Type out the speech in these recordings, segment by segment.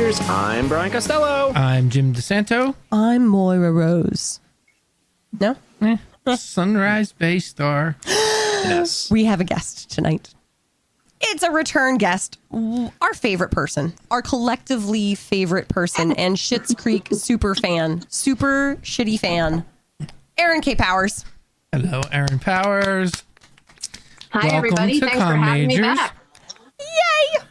Majors. I'm Brian Costello. I'm Jim DeSanto. I'm Moira Rose. No? Sunrise Bay Star. Yes. We have a guest tonight. It's a return guest. Our favorite person. Our collectively favorite person. And Schitts Creek super fan. Super shitty fan. Aaron K. Powers. Hello, Aaron Powers. Hi, Welcome everybody. to Thanks for Comm having me Majors. back. Yay!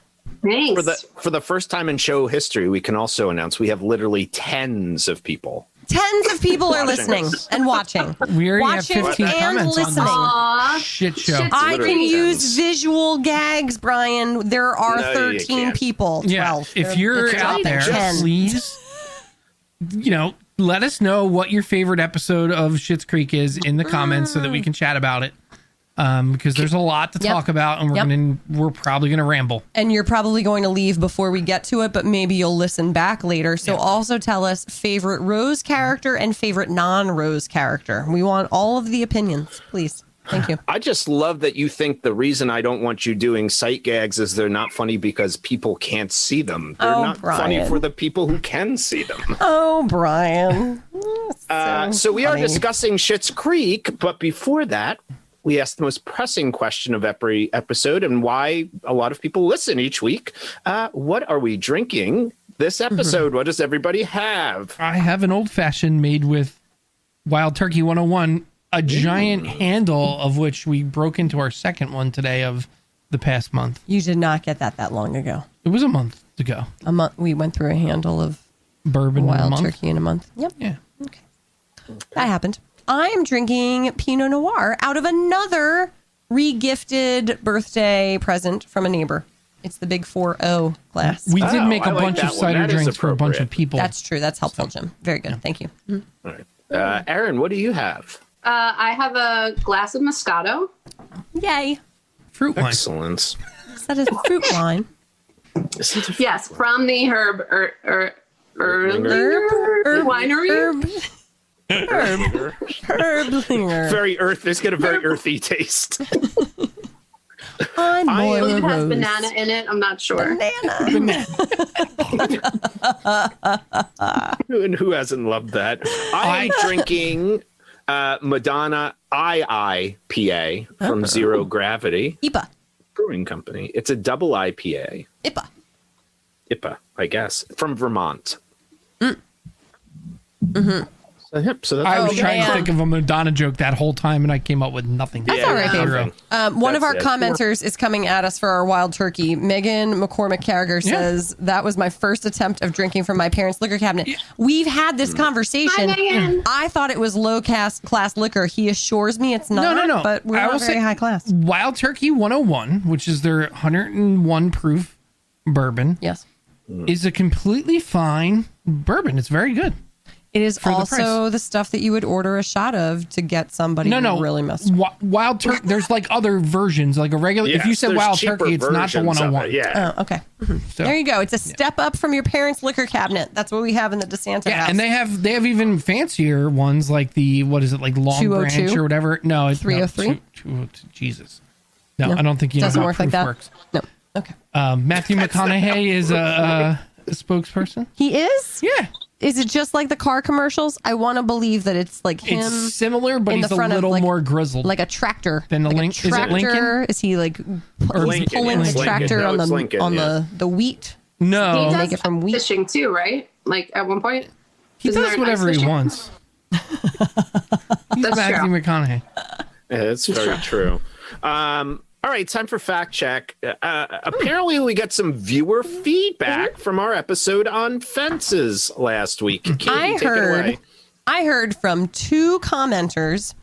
Thanks. For the first time in show history, we can also announce we have literally tens of people. Tens of people are Watching listening us. and watching. We already Watching have 15 and comments listening. on Aw. this shit show. Shit. I Literally can use tens. visual gags, Brian. There are No, you 13 can't. people. Yeah, 12. if you're It's out not there, 10. please, let us know what your favorite episode of Schitt's Creek is in the comments so that we can chat about it. Because there's a lot to Yep. talk about, and we're probably gonna ramble. And you're probably going to leave before we get to it, but maybe you'll listen back later. So also tell us favorite Rose character and favorite non-Rose character. We want all of the opinions, please. Thank you. I just love that you think the reason I don't want you doing sight gags is they're not funny because people can't see them. They're Oh, not funny Brian. for the people who can see them. Oh, Brian. So we are funny. discussing Schitt's Creek, but before that, we asked the most pressing question of every episode and why a lot of people listen each week. What are we drinking this episode? What does everybody have? I have an old fashioned made with Wild Turkey 101, a giant handle of which we broke into our second one today of the past month. You did not get that long ago. It was a month ago. A month. We went through a handle of Bourbon in a wild month. turkey in a month. Yep. Yeah. Okay. That happened. I am drinking Pinot Noir out of another re-gifted birthday present from a neighbor. It's the big 4-0 glass. We did Oh, make I a like bunch of that one. cider That is drinks for a bunch of appropriate. people. That's true. That's helpful, Jim. Very good. Thank you. All right. Aaron, what do you have? I have a glass of Moscato. Yay. fruit wine. Excellent. Is that a fruit wine? Yes, from the Herb Winery. Herblinger. Very earth. It's got a very earthy taste. I'm I Moira believe it has Rose. banana in it. I'm not sure. Banana. And who hasn't loved that? I'm drinking Madonna IIPA from Zero Gravity IPA. Brewing Company. It's a double IPA. IPA. IPA, I guess, from Vermont. So that's I was trying to man. think of a Madonna joke that whole time, and I came up with nothing. That's all right, babe. Zero. One of our That's it. commenters is coming at us for our wild turkey. Megan McCormick Carriger says, that was my first attempt of drinking from my parents' liquor cabinet. We've had this conversation. Hi, Megan. I thought it was low class liquor. He assures me it's not, No. but we're I will not very say high class. Wild Turkey 101, which is their 101 proof bourbon, Yes. is a completely fine bourbon. It's very good. It is the also the stuff that you would order a shot of to get somebody No. really messed up. Wild Turkey, there's like other versions, like a regular. If you Yes, said there's Wild cheaper Turkey, it's not the versions of 101. it, Yeah. Oh, okay. So- There you go. It's a step up from your parents' liquor cabinet. That's what we have in the DeSanto Yeah, house. and they have even fancier ones like the Long 202? Branch or whatever. No, it's 303? 202. Jesus. No, I don't think you know Doesn't how work like proof that. works. No. Okay. Matthew McConaughey is a spokesperson. He is? Yeah, Is it just like the car commercials? I want to believe that it's like him. it's similar, but in he's the a front of, little like- more grizzled. like a tractor. Then the like link- a is it Lincoln? tractor? Is he like Lincoln, pulling yeah. the It's tractor Lincoln. on No, it's the Lincoln, on yeah. the wheat? He no, does make it from wheat. fishing too, right? Like at one point. he Isn't does there an whatever ice he fishing? wants. He's That's Matthew true. McConaughey. Yeah, that's very true. All right, time for fact check. Apparently, we got some viewer feedback from our episode on fences last week. Katie, take it away. I heard from two commenters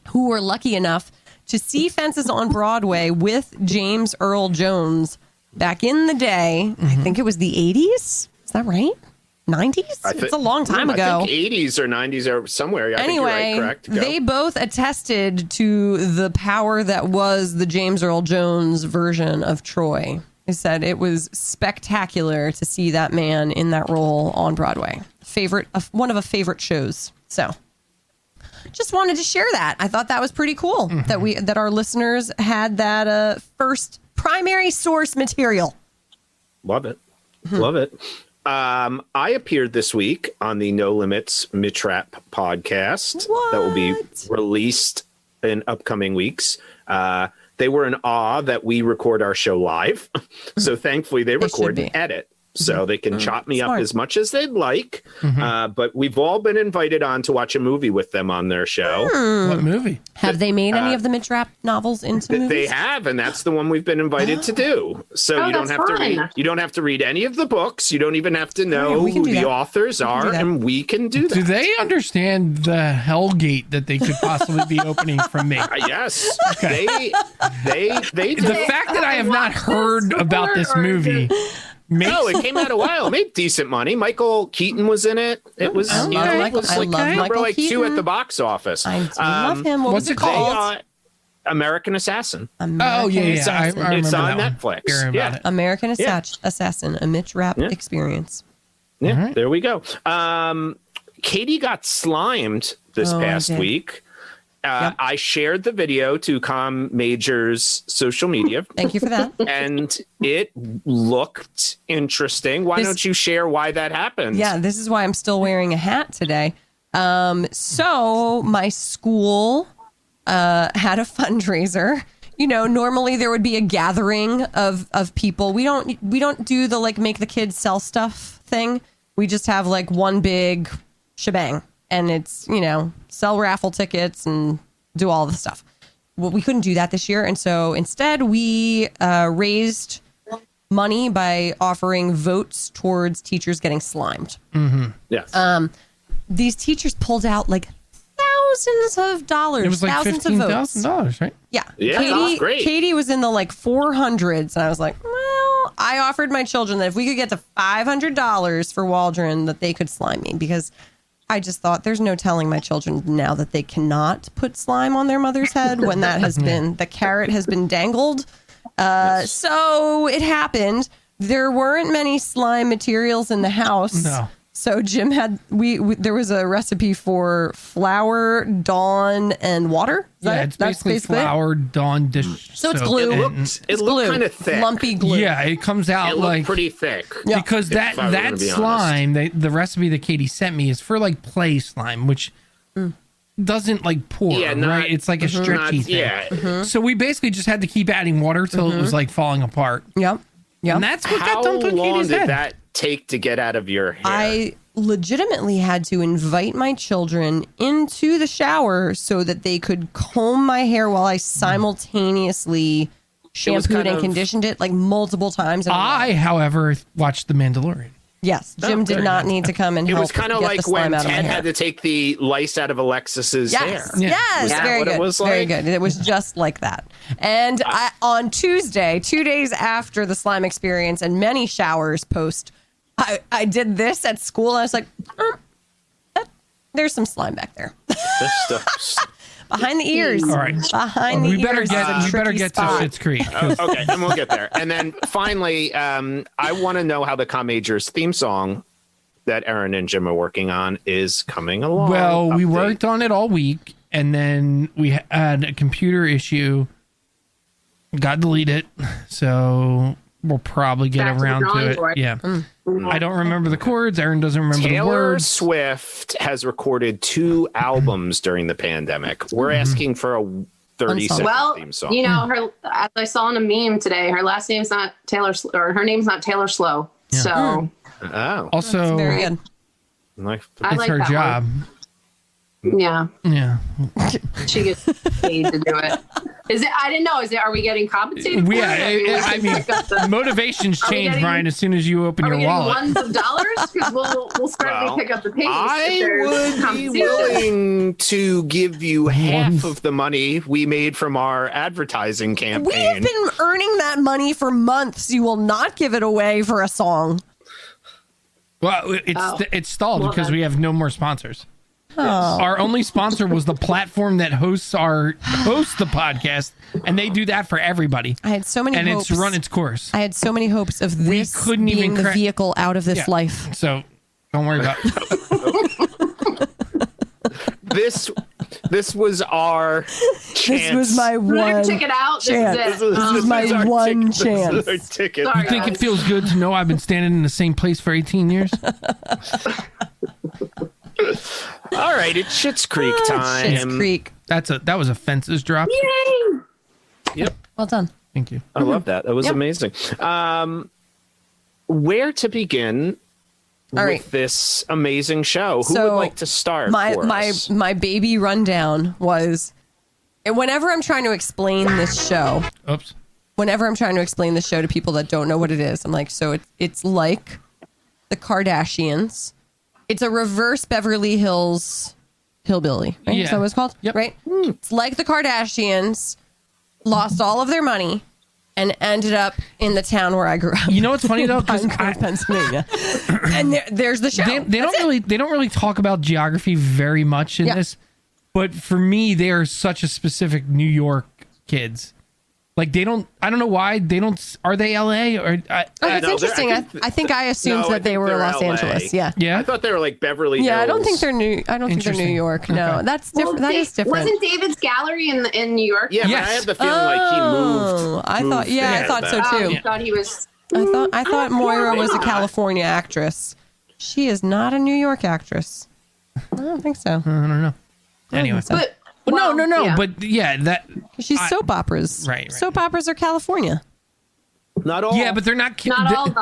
who were lucky enough to see Fences on Broadway with James Earl Jones back in the day. I think it was the 80s. Is that right? 90s? It's a long time ago. I think 80s or 90s or somewhere. I think Anyway, you're right, correct. Go. they both attested to the power that was the James Earl Jones version of Troy. They said it was spectacular to see that man in that role on Broadway. One of a favorite shows. So, just wanted to share that. I thought that was pretty cool that our listeners had that first primary source material. Love it. Love it. I appeared this week on the No Limits Mitrap podcast that will be released in upcoming weeks. They were in awe that we record our show live. So thankfully they record and edit. So they can chop me up as much as they'd like. But we've all been invited on to watch a movie with them on their show. What movie? Have they made any of the Mitrap novels into movies? They have, and that's the one we've been invited to do. So you don't have to read. You don't have to read any of the books. You don't even have to know who the authors are, and we can do that. Do they understand the hellgate that they could possibly be opening from me? Yes, they do. The fact that I have not heard about this movie. No, it came out a while. It made decent money. Michael Keaton was in it. It was, I love Michael like Keaton. 2 at the box office. I do love him. What's it called? American Assassin. I remember It's on that Netflix. Yeah. American Assassin, a Mitrap experience. Yeah, there we go. Katie got slimed this past week. I shared the video to Comm Major's social media. Thank you for that. And it looked interesting. Why don't you share why that happened? Yeah, this is why I'm still wearing a hat today. So my school had a fundraiser. You know, normally there would be a gathering of people. We don't do the like make the kids sell stuff thing. We just have like one big shebang. And it's, you know, sell raffle tickets and do all the stuff. Well, we couldn't do that this year. And so instead we raised money by offering votes towards teachers getting slimed. Yes. These teachers pulled out like thousands of dollars. It was like thousands of votes. $15,000, right? Yeah. That's great. Katie was in the like 400s. And I was like, well, I offered my children that if we could get to $500 for Waldron, that they could slime me, because I just thought there's no telling my children now that they cannot put slime on their mother's head when that has been, the carrot has been dangled. So it happened. There weren't many slime materials in the house. No. So Jim had, there was a recipe for flour, Dawn, and water. It's basically flour, Dawn, dish. So it's soap. glue. It looked kind of thick. Lumpy glue. Yeah, it comes out It like looked pretty thick. because if I were gonna that be slime, the recipe that Katie sent me is for like play slime, which doesn't like pour, right? It's like a stretchy thing. Yeah. So we basically just had to keep adding water till it was like falling apart. Yep. And that's what How got dumped on long Katie's did head. that take to get out of your hair? I legitimately had to invite my children into the shower so that they could comb my hair while I simultaneously shampooed and conditioned it like multiple times. I, however, watched The Mandalorian. Yes, Jim did not need to come and It help. was kind of get like the slime when out of my Ted hair. had to take the lice out of Alexis's hair. Yes, Was that very what good. it was Very like? good. It was just like that. And on Tuesday, 2 days after the slime experience and many showers post, I did this at school. I was like, there's some slime back there. This stuff. Behind the ears. All right. Behind the We better ears. get is a to tricky spot. Schitts Creek. Okay, and we'll get there. And then finally, I want to know how the Comm Majors theme song that Aaron and Jim are working on is coming along. Well, we Update. worked on it all week, and then we had a computer issue. Got deleted, so we'll probably get Back to the around to drawing it. board. Yeah. I don't remember the chords. Aaron doesn't remember the Taylor words. Swift has recorded 2 albums during the pandemic. We're asking for a 30-second Well, theme song. you know, her. As I saw in a meme today, her last name's not Taylor, or her name's not Taylor Slow. So Oh, Also, Very good. like, I it's like her that job. yeah, Yeah. she gets paid to do it. Is it? I didn't know. Is it? Are we getting compensated? For Yeah, it? I mean, Pick up the- motivations Are we change, getting- Brian, as soon as you open Are your we getting wallet. ones of dollars? Because we'll certainly Well, pick up the pace. if I there's would be compensation. willing to give you half Ones. of the money we made from our advertising We have campaign. been earning that money for months. You will not give it away for a song. Well, it's stalled because we have no more sponsors. Our only sponsor was the platform that hosts the podcast, and they do that for everybody. I had so many And hopes. it's run its course. I had so many hopes of this couldn't being even the crack- vehicle out of this Yeah. life. So don't worry about it. This was our chance. This was my one Never ticket out. chance. This is it. This is my our one This is our chance. ticket. Sorry. You think it feels good to know I've been standing in the same place for 18 years? All right, it's Schitts Creek time. Schitts Creek. That was a fences drop. Yay! Yep, Well done. Thank you. I love that. That was Yep. amazing. Where to begin All with right. this amazing show? Who So, would like to start My for my us? my baby rundown was, and whenever I'm trying to explain this show, Oops. to people that don't know what it is, I'm like, so it's like the Kardashians. It's a reverse Beverly Hills hillbilly, right? Yeah. Is that what it's called? Yep. Right? It's like the Kardashians lost all of their money and ended up in the town where I grew up. You know what's funny though? Because Pinecrest, Pennsylvania. And there's the show. they don't really talk about geography very much in Yeah. this, but for me, they are such a specific New York kids. Like I don't know why they don't. Are they LA or? It's No, interesting. I think I assumed No, I that they think were they're Los LA. Angeles. Yeah. Yeah. I thought they were like Beverly Hills. Yeah, I don't think they're New. I don't think they're New Interesting. York. No, Okay. that's different. Well, that is different. Wasn't David's gallery in New York? Yeah, Yes. but I had the feeling like he moved. I thought. Yeah, I there thought so back. too. You thought he was. I thought Moira was a not. California actress. She is not a New York actress. I don't think so. I don't know. Anyway, so. But Well, no. yeah. But yeah, that. She's soap operas. Right. Soap operas are California. Not all. Yeah, but they're not. not all of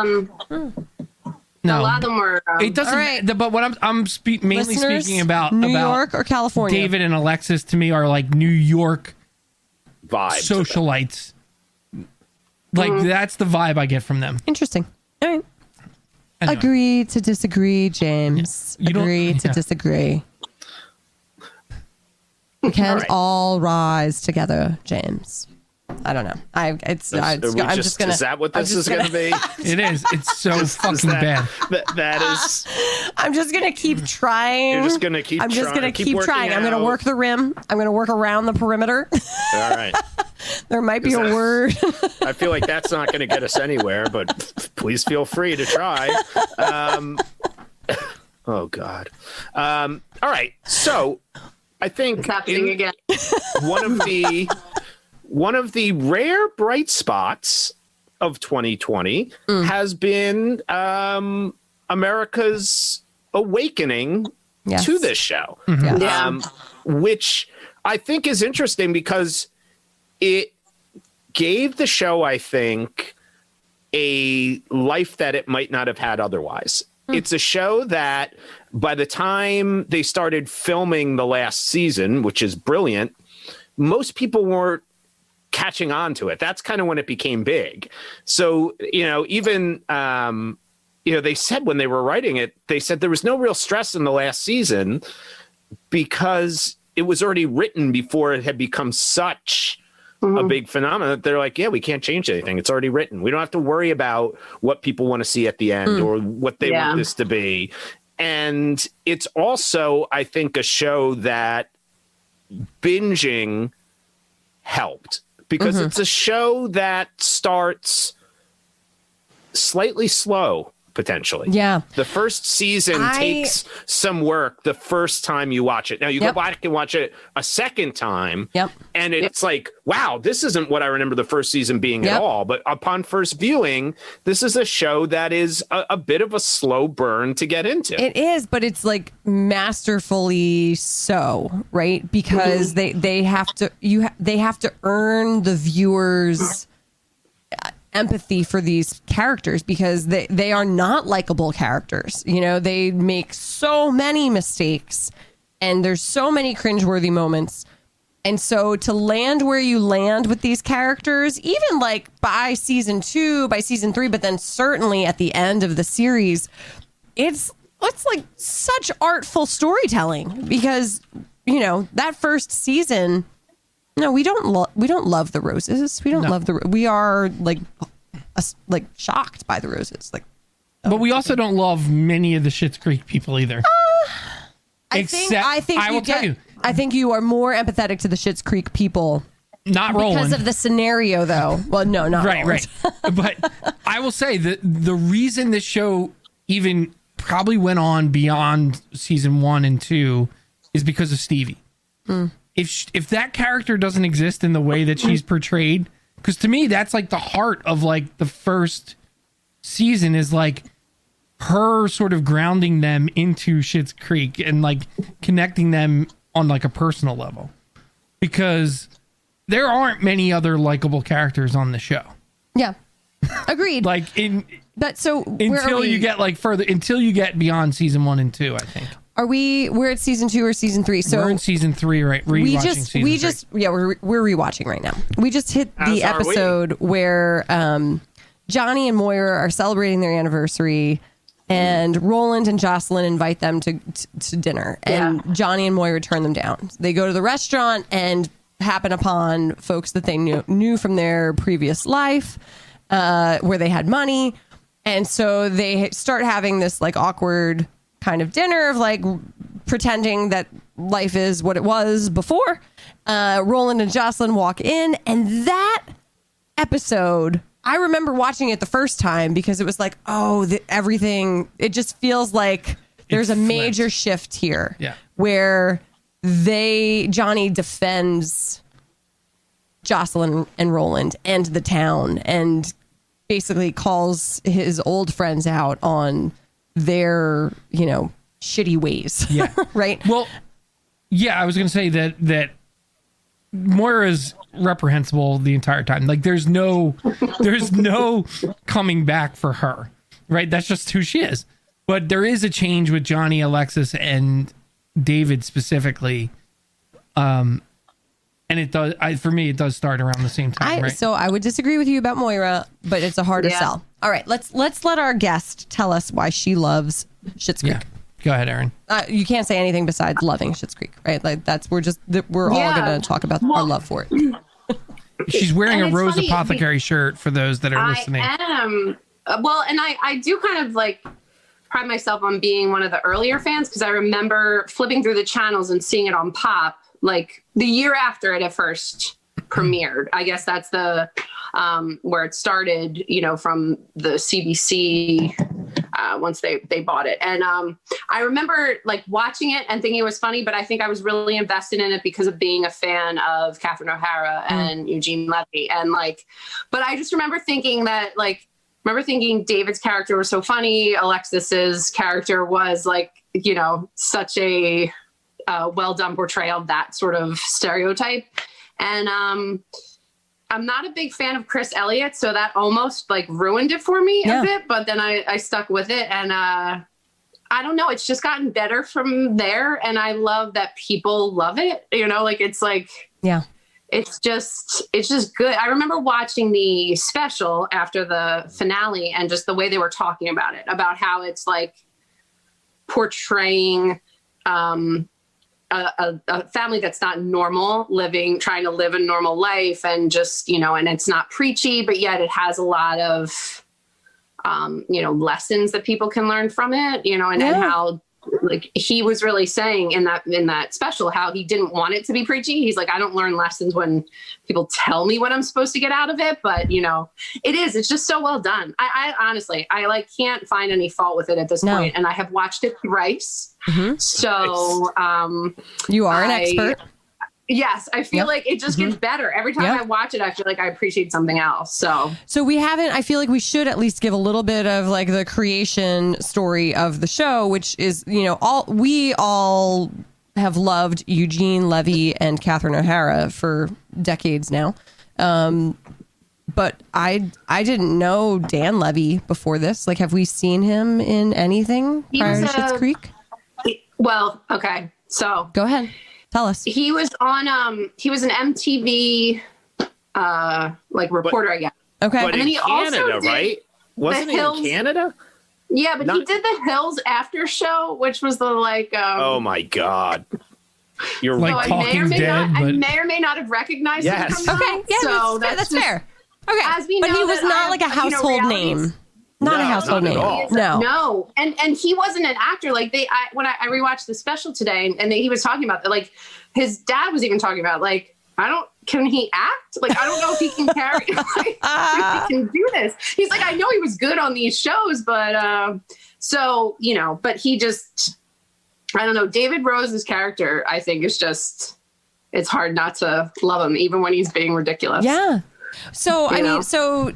them. No, A lot of them were. it doesn't. All right. But what I'm mainly Listeners, speaking about New York or California. David and Alexis to me are like New York vibes. socialites. Like that's the vibe I get from them. Interesting. All right. Anyway. Agree to disagree, James. You don't- Agree to yeah. disagree. We can right. all rise together, James. I don't know. I'm just gonna. Is that what I'm this just is going to be? It is. It's so Is fucking bad. That is. I'm just gonna keep trying. You're just gonna keep I'm just trying- gonna keep keep working trying. I'm gonna out. work the rim. I'm gonna work around the perimeter. All right. There might be a Is that- word. I feel like that's not going to get us anywhere, but please feel free to try. Oh God. All right. So I think It's happening again. one of the rare bright spots of 2020 has been America's awakening Yes. to this show. Yes. Yeah. Which I think is interesting because it gave the show, I think, a life that it might not have had otherwise. It's a show that by the time they started filming the last season, which is brilliant, most people weren't catching on to it. That's kind of when it became big. So, even, they said when they were writing it, they said there was no real stress in the last season because it was already written before it had become such a big phenomenon that they're like, yeah, we can't change anything. It's already written. We don't have to worry about what people want to see at the end or what they want this to be. And it's also, I think, a show that binging helped because it's a show that starts slightly slow, potentially. Yeah. The first season takes some work the first time you watch it. Now you Yep. go back and watch it a second time. Yep. And it's like, wow, this isn't what I remember the first season being Yep. at all. But upon first viewing, this is a show that is a bit of a slow burn to get into. It is, but it's like masterfully so, right? Because they have to they have to earn the viewers' empathy for these characters because they are not likable characters. They make so many mistakes and there's so many cringeworthy moments. And so to land where you land with these characters, even like by season 2, by season 3, but then certainly at the end of the series, it's like such artful storytelling because, that first season, no, we don't love the roses. We don't love we are like shocked by the roses. Like, But we also don't love many of the Schitt's Creek people either. I think you are more empathetic to the Schitt's Creek people Not Roland. because of the scenario, though. Well, no, not right, Roland. right. But I will say that the reason this show even probably went on beyond season 1 and 2 is because of Stevie. if that character doesn't exist in the way that she's portrayed, because to me that's like the heart of like the first season is like her sort of grounding them into Schitt's Creek and like connecting them on like a personal level, because there aren't many other likable characters on the show. Yeah, agreed. Like until you get like further, until you get beyond season 1 and 2, I think. We're at season 2 or season 3? So we're in season 3, right? We're rewatching right now. We just hit the episode where Johnny and Moira are celebrating their anniversary, and Roland and Jocelyn invite them to dinner, and Johnny and Moira turn them down. They go to the restaurant and happen upon folks that they knew from their previous life, where they had money, and so they start having this like awkward kind of dinner of like pretending that life is what it was before. Roland and Jocelyn walk in, and that episode, I remember watching it the first time because it was like, everything, it just feels like there's a major shift here. Yeah. Where Johnny defends Jocelyn and Roland and the town and basically calls his old friends out on their, shitty ways. Yeah. Right? Well, yeah, I was going to say that Moira's reprehensible the entire time. Like there's no coming back for her, right? That's just who she is. But there is a change with Johnny, Alexis, and David specifically. And it does, for me, it does start around the same time, right? So I would disagree with you about Moira, but it's a harder sell. All right, let's let our guest tell us why she loves Schitt's Creek. Yeah. Go ahead, Aaron. You can't say anything besides loving Schitt's Creek, right? Like we're all going to talk about our love for it. She's wearing a Rose Apothecary shirt for those that are listening. I am. Well, and I do kind of like pride myself on being one of the earlier fans, because I remember flipping through the channels and seeing it on Pop like the year after it had first premiered. I guess that's the where it started, from the CBC once they bought it. And I remember like watching it and thinking it was funny, but I think I was really invested in it because of being a fan of Catherine O'Hara and Eugene Levy. And like, but I just remember thinking David's character was so funny. Alexis's character was like, such a well done portrayal of that sort of stereotype. And I'm not a big fan of Chris Elliott, so that almost like ruined it for me a bit, but then I stuck with it, and I don't know, it's just gotten better from there, and I love that people love it, it's just good. I remember watching the special after the finale and just the way they were talking about it, about how it's like portraying a family that's not normal, trying to live a normal life, and just, and it's not preachy, but yet it has a lot of, lessons that people can learn from it, and how like he was really saying in that special how he didn't want it to be preachy. He's like, I don't learn lessons when people tell me what I'm supposed to get out of it, but it's just so well done. I honestly, I like can't find any fault with it at this point, and I have watched it thrice. Mm-hmm. So you are an expert. Yes, I feel like it just gets better. Every time I watch it, I feel like I appreciate something else. So we haven't, I feel like we should at least give a little bit of like the creation story of the show, which is, we all have loved Eugene Levy and Catherine O'Hara for decades now. But I didn't know Dan Levy before this. Like, have we seen him in anything prior to Schitt's Creek? Well, okay. So go ahead. Tell us. He was on he was an MTV reporter, I guess. Okay. But and then he Canada, also did right? Wasn't he in Canada? Yeah, but he did the Hills after show, which was the oh my God. You're like Talking Dead. I may or may not have recognized him. Okay, yeah, so that's fair. Okay, as we know, but he was not like a household name. Not a household name. No. And he wasn't an actor. Like when I rewatched the special today, and he was talking about that, like his dad was even talking about, like, can he act? Like, I don't know if he can carry, if he can do this. He's like, I know he was good on these shows, but but he just, I don't know. David Rose's character, I think, is just it's hard not to love him, even when he's being ridiculous. Yeah. So, You know? so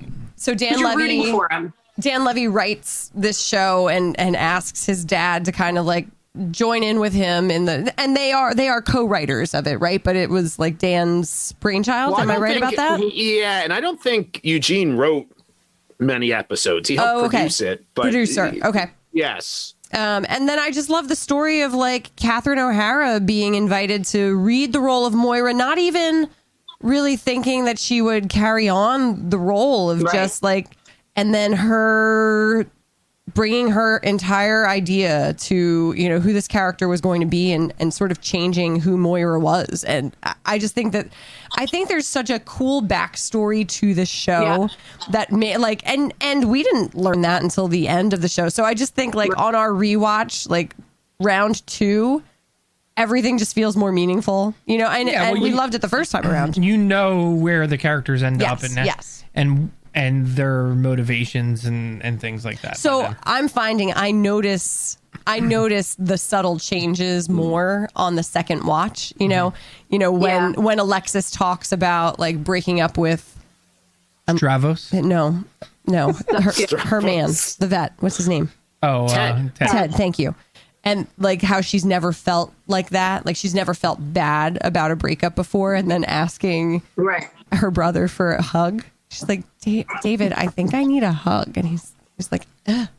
Dan You're rooting Levy, for him. Dan Levy writes this show and asks his dad to kind of like join in with him and they are co-writers of it, right? But it was like Dan's brainchild. Well, Am I right about that? Yeah, and I don't think Eugene wrote many episodes. He helped produce it. But Producer. Okay. Yes. And then I just love the story of like Catherine O'Hara being invited to read the role of Moira, not even really thinking that she would carry on the role of just like, and then her bringing her entire idea to, who this character was going to be and sort of changing who Moira was. And I just think I think there's such a cool backstory to the show that and we didn't learn that until the end of the show. So I just think like on our rewatch, like round 2, everything just feels more meaningful, and we loved it the first time around. Where the characters end up and their motivations and things like that. So I'm finding I notice the subtle changes more on the second watch. When Alexis talks about like breaking up with Stravos. No, her man, the vet. What's his name? Oh, Ted. Thank you. And like how she's never felt like that, like she's never felt bad about a breakup before, and then asking her brother for a hug. She's like, David, I think I need a hug. And he's like,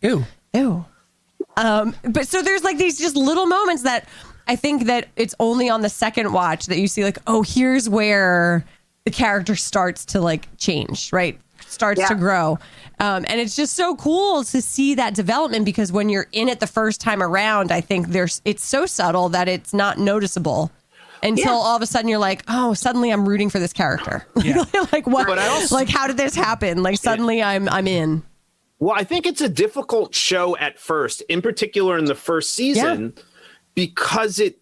ew. But so there's like these just little moments that I think that it's only on the second watch that you see like, oh, here's where the character starts to like change, right? Starts to grow. And it's just so cool to see that development because when you're in it the first time around, I think it's so subtle that it's not noticeable. Until all of a sudden you're like, oh, suddenly I'm rooting for this character. Like what? Like how did this happen? Like suddenly I'm in. Well, I think it's a difficult show at first, in particular in the first season, because it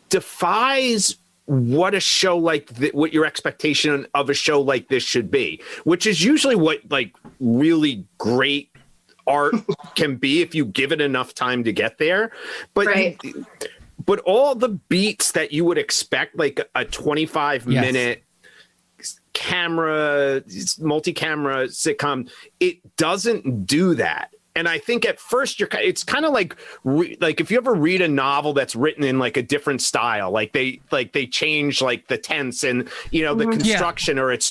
defies what a show like what your expectation of a show like this should be, which is usually what like really great art can be if you give it enough time to get there. But But all the beats that you would expect, like a 25-minute multi-camera sitcom, it doesn't do that. And I think at first it's kind of like if you ever read a novel that's written in like a different style, like they change like the tense and the construction or it's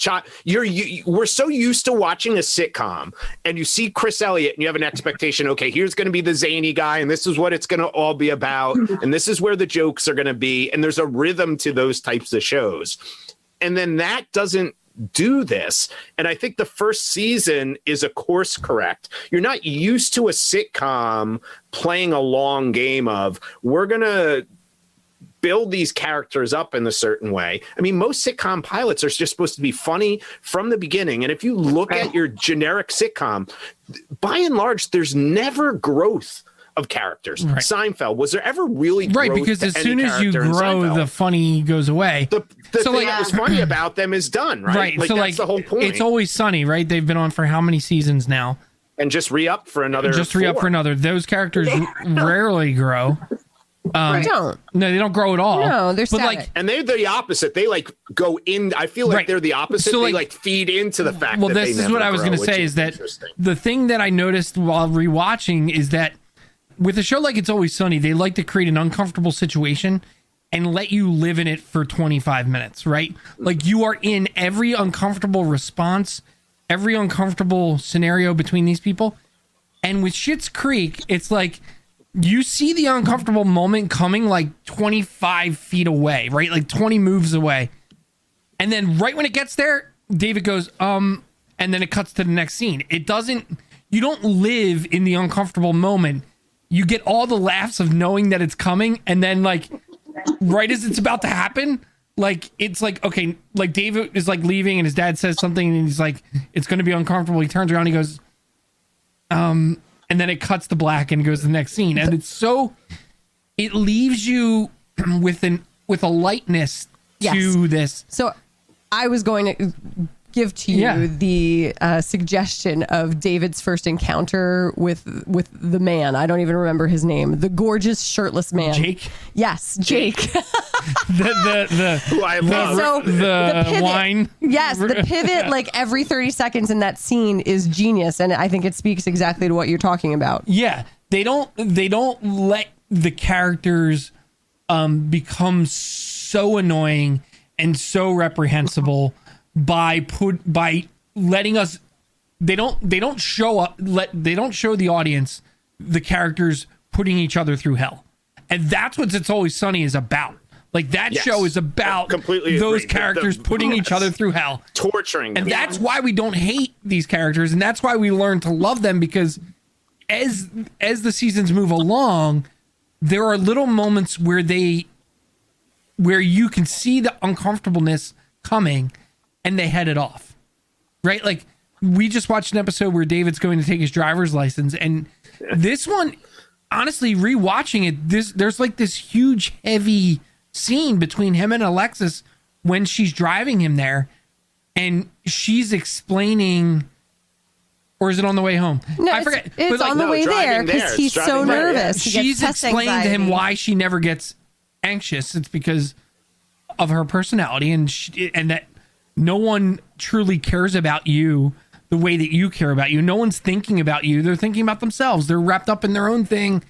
we're so used to watching a sitcom and you see Chris Elliott and you have an expectation, okay, here's going to be the zany guy and this is what it's going to all be about and this is where the jokes are going to be, and there's a rhythm to those types of shows. And then that doesn't do this. And I think the first season is a course correct. You're not used to a sitcom playing a long game of we're going to build these characters up in a certain way. I mean, most sitcom pilots are just supposed to be funny from the beginning. And if you look at your generic sitcom, by and large, there's never growth of characters. Right. Seinfeld, was there ever really growth? Right, because as soon as you grow, the funny goes away. The thing that was funny about them is done, right? Right, like, so that's the whole point. It's Always Sunny, right? They've been on for how many seasons now? And just re-up for another Those characters rarely grow. Don't. No, they don't grow at all. No, they're static. And they're the opposite. They like go in. I feel like they're the opposite. So, they like feed into the fact that this is what I was going to say is that the thing that I noticed while rewatching is that with a show like It's Always Sunny, they like to create an uncomfortable situation and let you live in it for 25 minutes, right? Like you are in every uncomfortable response, every uncomfortable scenario between these people. And with Schitt's Creek, it's like you see the uncomfortable moment coming like 25 feet away, right? Like 20 moves away. And then right when it gets there, David goes, and then it cuts to the next scene. You don't live in the uncomfortable moment. You get all the laughs of knowing that it's coming, and then like right as it's about to happen, like it's like, okay, like David is like leaving and his dad says something and he's like, it's going to be uncomfortable. He turns around and he goes, and then it cuts to black and goes to the next scene. And it leaves you with a lightness to this. So I was going to give to you the suggestion of David's first encounter with the man. I don't even remember his name. The gorgeous shirtless man. Jake? Yes, Jake. Who I love. So the pivot, wine. Yes, the pivot like every 30 seconds in that scene is genius, and I think it speaks exactly to what you're talking about. Yeah, they don't let the characters become so annoying and so reprehensible by letting us. They don't show the audience the characters putting each other through hell, and that's what It's Always Sunny is about. Like that show is about completely those agree. characters putting each other through hell, torturing them. and that's why we don't hate these characters, and that's why we learn to love them, because as the seasons move along, there are little moments where you can see the uncomfortableness coming, and they head it off, right? Like we just watched an episode where David's going to take his driver's license, and this one, honestly, rewatching it, there's like this huge, heavy scene between him and Alexis when she's driving him there, and she's explaining, or is it on the way home? No, I forget. It's on the way there because he's so nervous. She's explaining to him why she never gets anxious. It's because of her personality, and that no one truly cares about you the way that you care about you. No one's thinking about you. They're thinking about themselves. They're wrapped up in their own thing,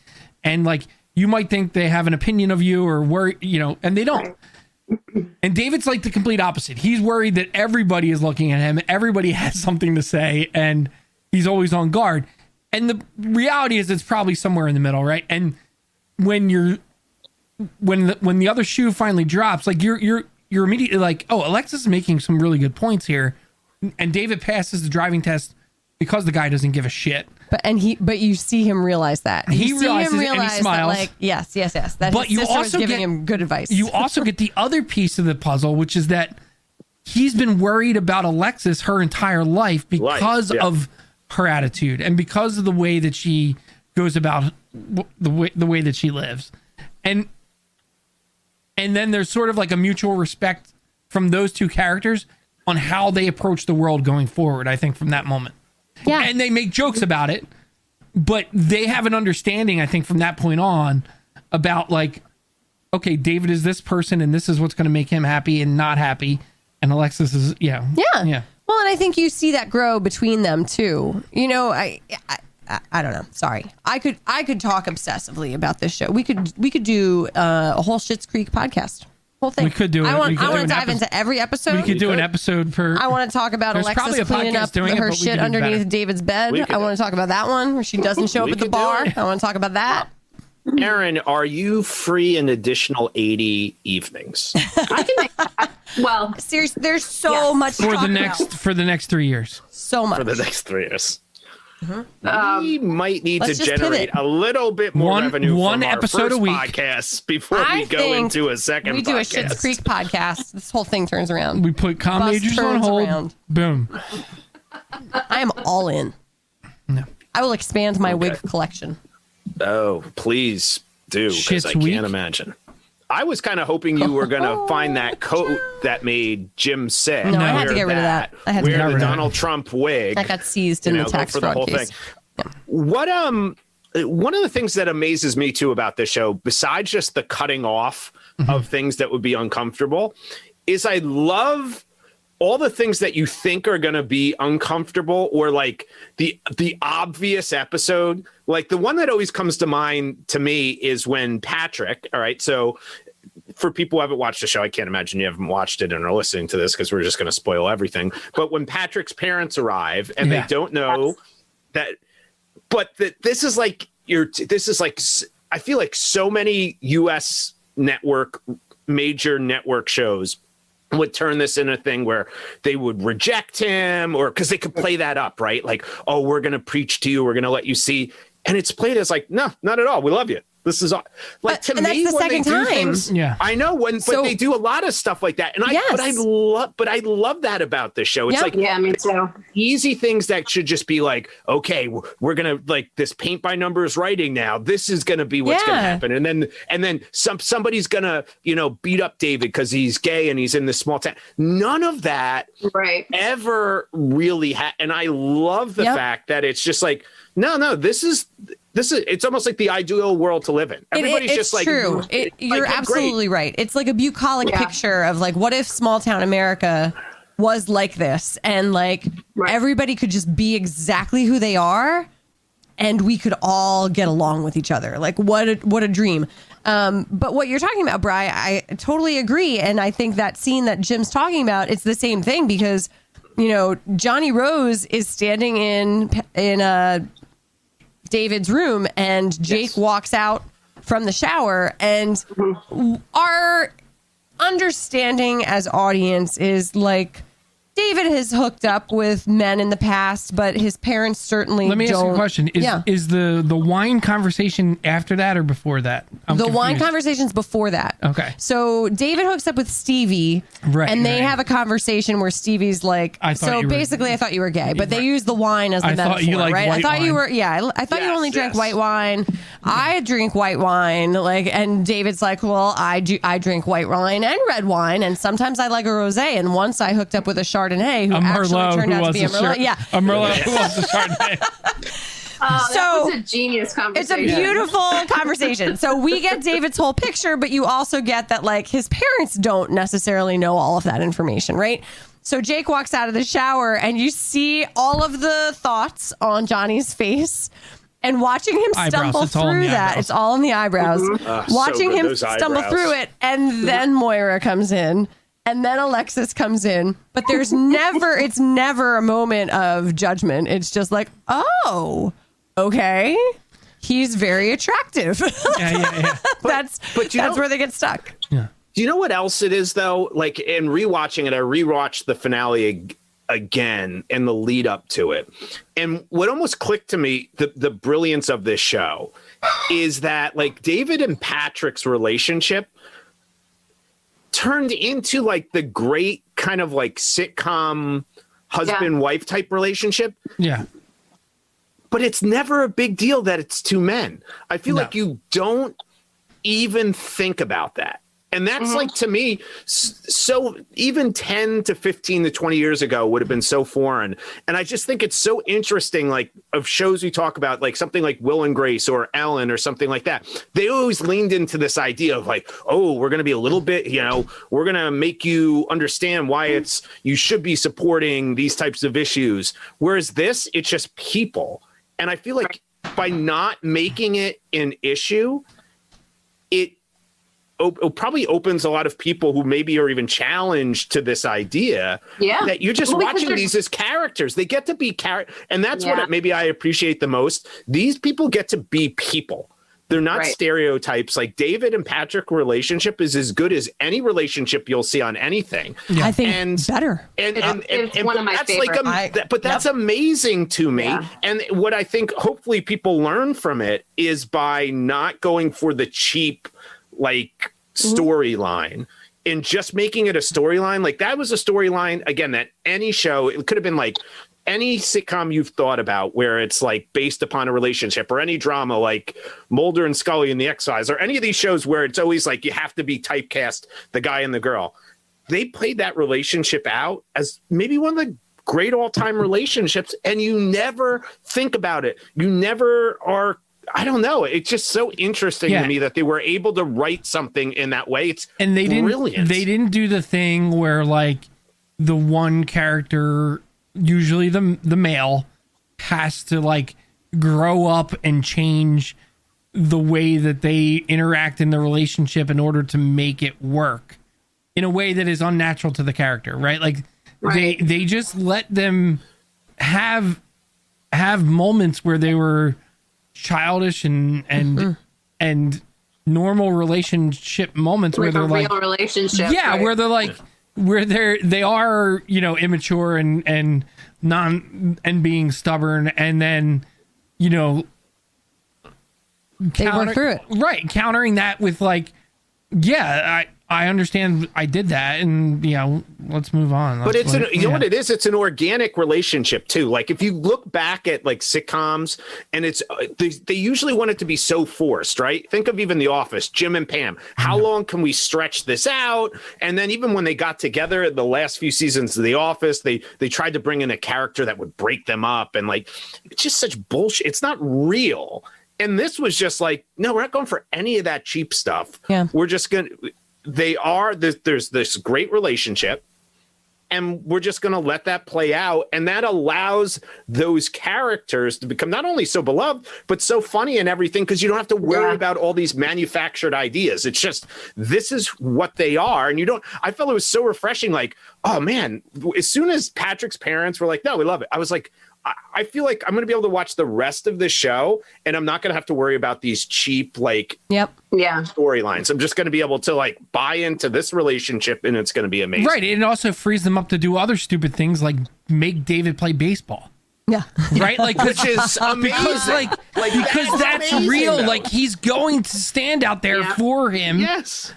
and like you might think they have an opinion of you or worry, and they don't. And David's like the complete opposite. He's worried that everybody is looking at him. Everybody has something to say, and he's always on guard. And the reality is it's probably somewhere in the middle, right? And when the other shoe finally drops, like you're immediately like, oh, Alexis is making some really good points here. And David passes the driving test because the guy doesn't give a shit. But you see him realize that. He realizes and he smiles. That, like, yes. That but his you sister also was giving him good advice. You also get the other piece of the puzzle, which is that he's been worried about Alexis her entire life because of her attitude and because of the way that she goes about the way that she lives. And then there's sort of like a mutual respect from those two characters on how they approach the world going forward, I think, from that moment. Yeah. And they make jokes about it, but they have an understanding, I think, from that point on about like, okay, David is this person and this is what's going to make him happy and not happy. And Alexis is, yeah. Well, and I think you see that grow between them too. I don't know. Sorry. I could talk obsessively about this show. We could do a whole Schitts Creek podcast. Whole thing. We could do it. I want to dive into every episode. We could do an episode per. I want to talk about Alexis cleaning up her shit underneath David's bed. I want to talk about that one where she doesn't show up at the bar. I want to talk about that. Aaron, are you free an additional 80 evenings? I can make that. Well, seriously, there's so much for the next 3 years. So much for the next 3 years. We might need to generate a little bit more revenue one from our episode first a week podcast before we go into a second. We do a Schitts Creek podcast. This whole thing turns around. We put Comm majors on hold. Boom. I am all in. No. I will expand my wig collection. Oh, please do, because I can't imagine. I was kind of hoping you were going to find that coat that made Jim sick. No, I had to get rid of that. I had to wear the Donald Trump wig. That got seized in the tax fraud case. Yeah. What one of the things that amazes me too about this show, besides just the cutting off of things that would be uncomfortable, is I love all the things that you think are going to be uncomfortable or like the obvious episode. Like the one that always comes to mind to me is when Patrick, all right, so for people who haven't watched the show, I can't imagine you haven't watched it and are listening to this because we're just going to spoil everything. But when Patrick's parents arrive and they don't know that, but that this is like I feel like so many U.S. major network shows would turn this into a thing where they would reject him or because they could play that up, right? Like, oh, we're going to preach to you. We're going to let you see. And it's played as like, no, not at all. We love you. This is like to and me that's the when they second do time. things. Yeah. I know but they do a lot of stuff like that, and I love that about this show. It's like me too. Easy things that should just be like, okay, we're gonna like this paint by numbers writing now. This is gonna be what's gonna happen, and then somebody's gonna beat up David because he's gay and he's in this small town. None of that ever really and I love the fact that it's just like no, this is it's almost like the ideal world to live in. Everybody's it's just like, true. You're absolutely right. It's like a bucolic picture of like, what if small town America was like this, and like everybody could just be exactly who they are, and we could all get along with each other. Like what a dream. But what you're talking about, Bri, I totally agree, and I think that scene that Jim's talking about, it's the same thing because Johnny Rose is standing in David's room, and Jake walks out from the shower, and our understanding as audience is like David has hooked up with men in the past, but his parents certainly Let me don't. ask you a question. Is the wine conversation after that or before that? I'm the confused. wine conversation's before that. Okay. So David hooks up with Stevie, and they have a conversation where Stevie's like, I thought you were gay, but they use the wine as the metaphor, thought you liked right? I thought wine. you were, I thought you only drank white wine. I drink white wine, like, and David's like, well, I drink white wine and red wine, and sometimes I like a rosé, and once I hooked up with a Chardonnay, who actually turned out to be a Merlot. A Merlot who wants a Chardonnay. That was a genius conversation. It's a beautiful conversation. So we get David's whole picture, but you also get that like his parents don't necessarily know all of that information, right? So Jake walks out of the shower, and you see all of the thoughts on Johnny's face. And watching him stumble through that, it's all in the eyebrows. Watching him stumble through it, and then Moira comes in. And then Alexis comes in, but it's never a moment of judgment. It's just like, oh, okay. He's very attractive. Yeah. That's where they get stuck. Yeah. Do you know what else it is though? Like in rewatching it, I rewatched the finale again and the lead up to it. And what almost clicked to me, the brilliance of this show is that like David and Patrick's relationship turned into like the great kind of like sitcom husband-wife type relationship. Yeah. But it's never a big deal that it's two men. I feel like you don't even think about that. And that's like, to me, so even 10 to 15 to 20 years ago would have been so foreign. And I just think it's so interesting, like of shows we talk about, like something like Will and Grace or Ellen or something like that. They always leaned into this idea of like, oh, we're going to be a little bit, we're going to make you understand why you should be supporting these types of issues. Whereas this, it's just people. And I feel like by not making it an issue, it probably opens a lot of people who maybe are even challenged to this idea that you're just watching these as characters. They get to be and that's what maybe I appreciate the most. These people get to be people. They're not stereotypes. Like David and Patrick relationship is as good as any relationship you'll see on anything. I think better. And it's one of my favorites. But that's amazing to me. Yeah. And what I think hopefully people learn from it is by not going for the cheap like storyline and just making it a storyline. Like that was a storyline again that any show, it could have been like any sitcom you've thought about where it's like based upon a relationship, or any drama like Mulder and Scully in the X-Files, or any of these shows where it's always like you have to be typecast, the guy and the girl. They played that relationship out as maybe one of the great all-time relationships, and you never think about it. You never are. I don't know. It's just so interesting to me that they were able to write something in that way. They didn't do the thing where like the one character, usually the male, has to like grow up and change the way that they interact in the relationship in order to make it work in a way that is unnatural to the character, right? Like they just let them have moments where they were childish and normal relationship moments where they're like real relationship, where they're like they are immature and being stubborn, and then They work through it. Right. Countering that with like, yeah, I understand I did that, and let's move on. But you know what it is? It's an organic relationship too. Like if you look back at like sitcoms, and it's they usually want it to be so forced, right? Think of even The Office, Jim and Pam. How long can we stretch this out? And then even when they got together, the last few seasons of The Office, they tried to bring in a character that would break them up, and like it's just such bullshit. It's not real. And this was just like, no, we're not going for any of that cheap stuff. Yeah, we're just gonna. There's this great relationship, and we're just going to let that play out. And that allows those characters to become not only so beloved, but so funny and everything, because you don't have to worry about all these manufactured ideas. It's just, this is what they are. And I felt it was so refreshing. Like, oh man, as soon as Patrick's parents were like, no, we love it, I was like, I feel like I'm going to be able to watch the rest of the show, and I'm not going to have to worry about these cheap, like, storylines. I'm just going to be able to like buy into this relationship, and it's going to be amazing. Right. It also frees them up to do other stupid things, like make David play baseball. Yeah. Right. Like, which is amazing. Because that's amazing, real. Though. Like he's going to stand out there for him. Yes.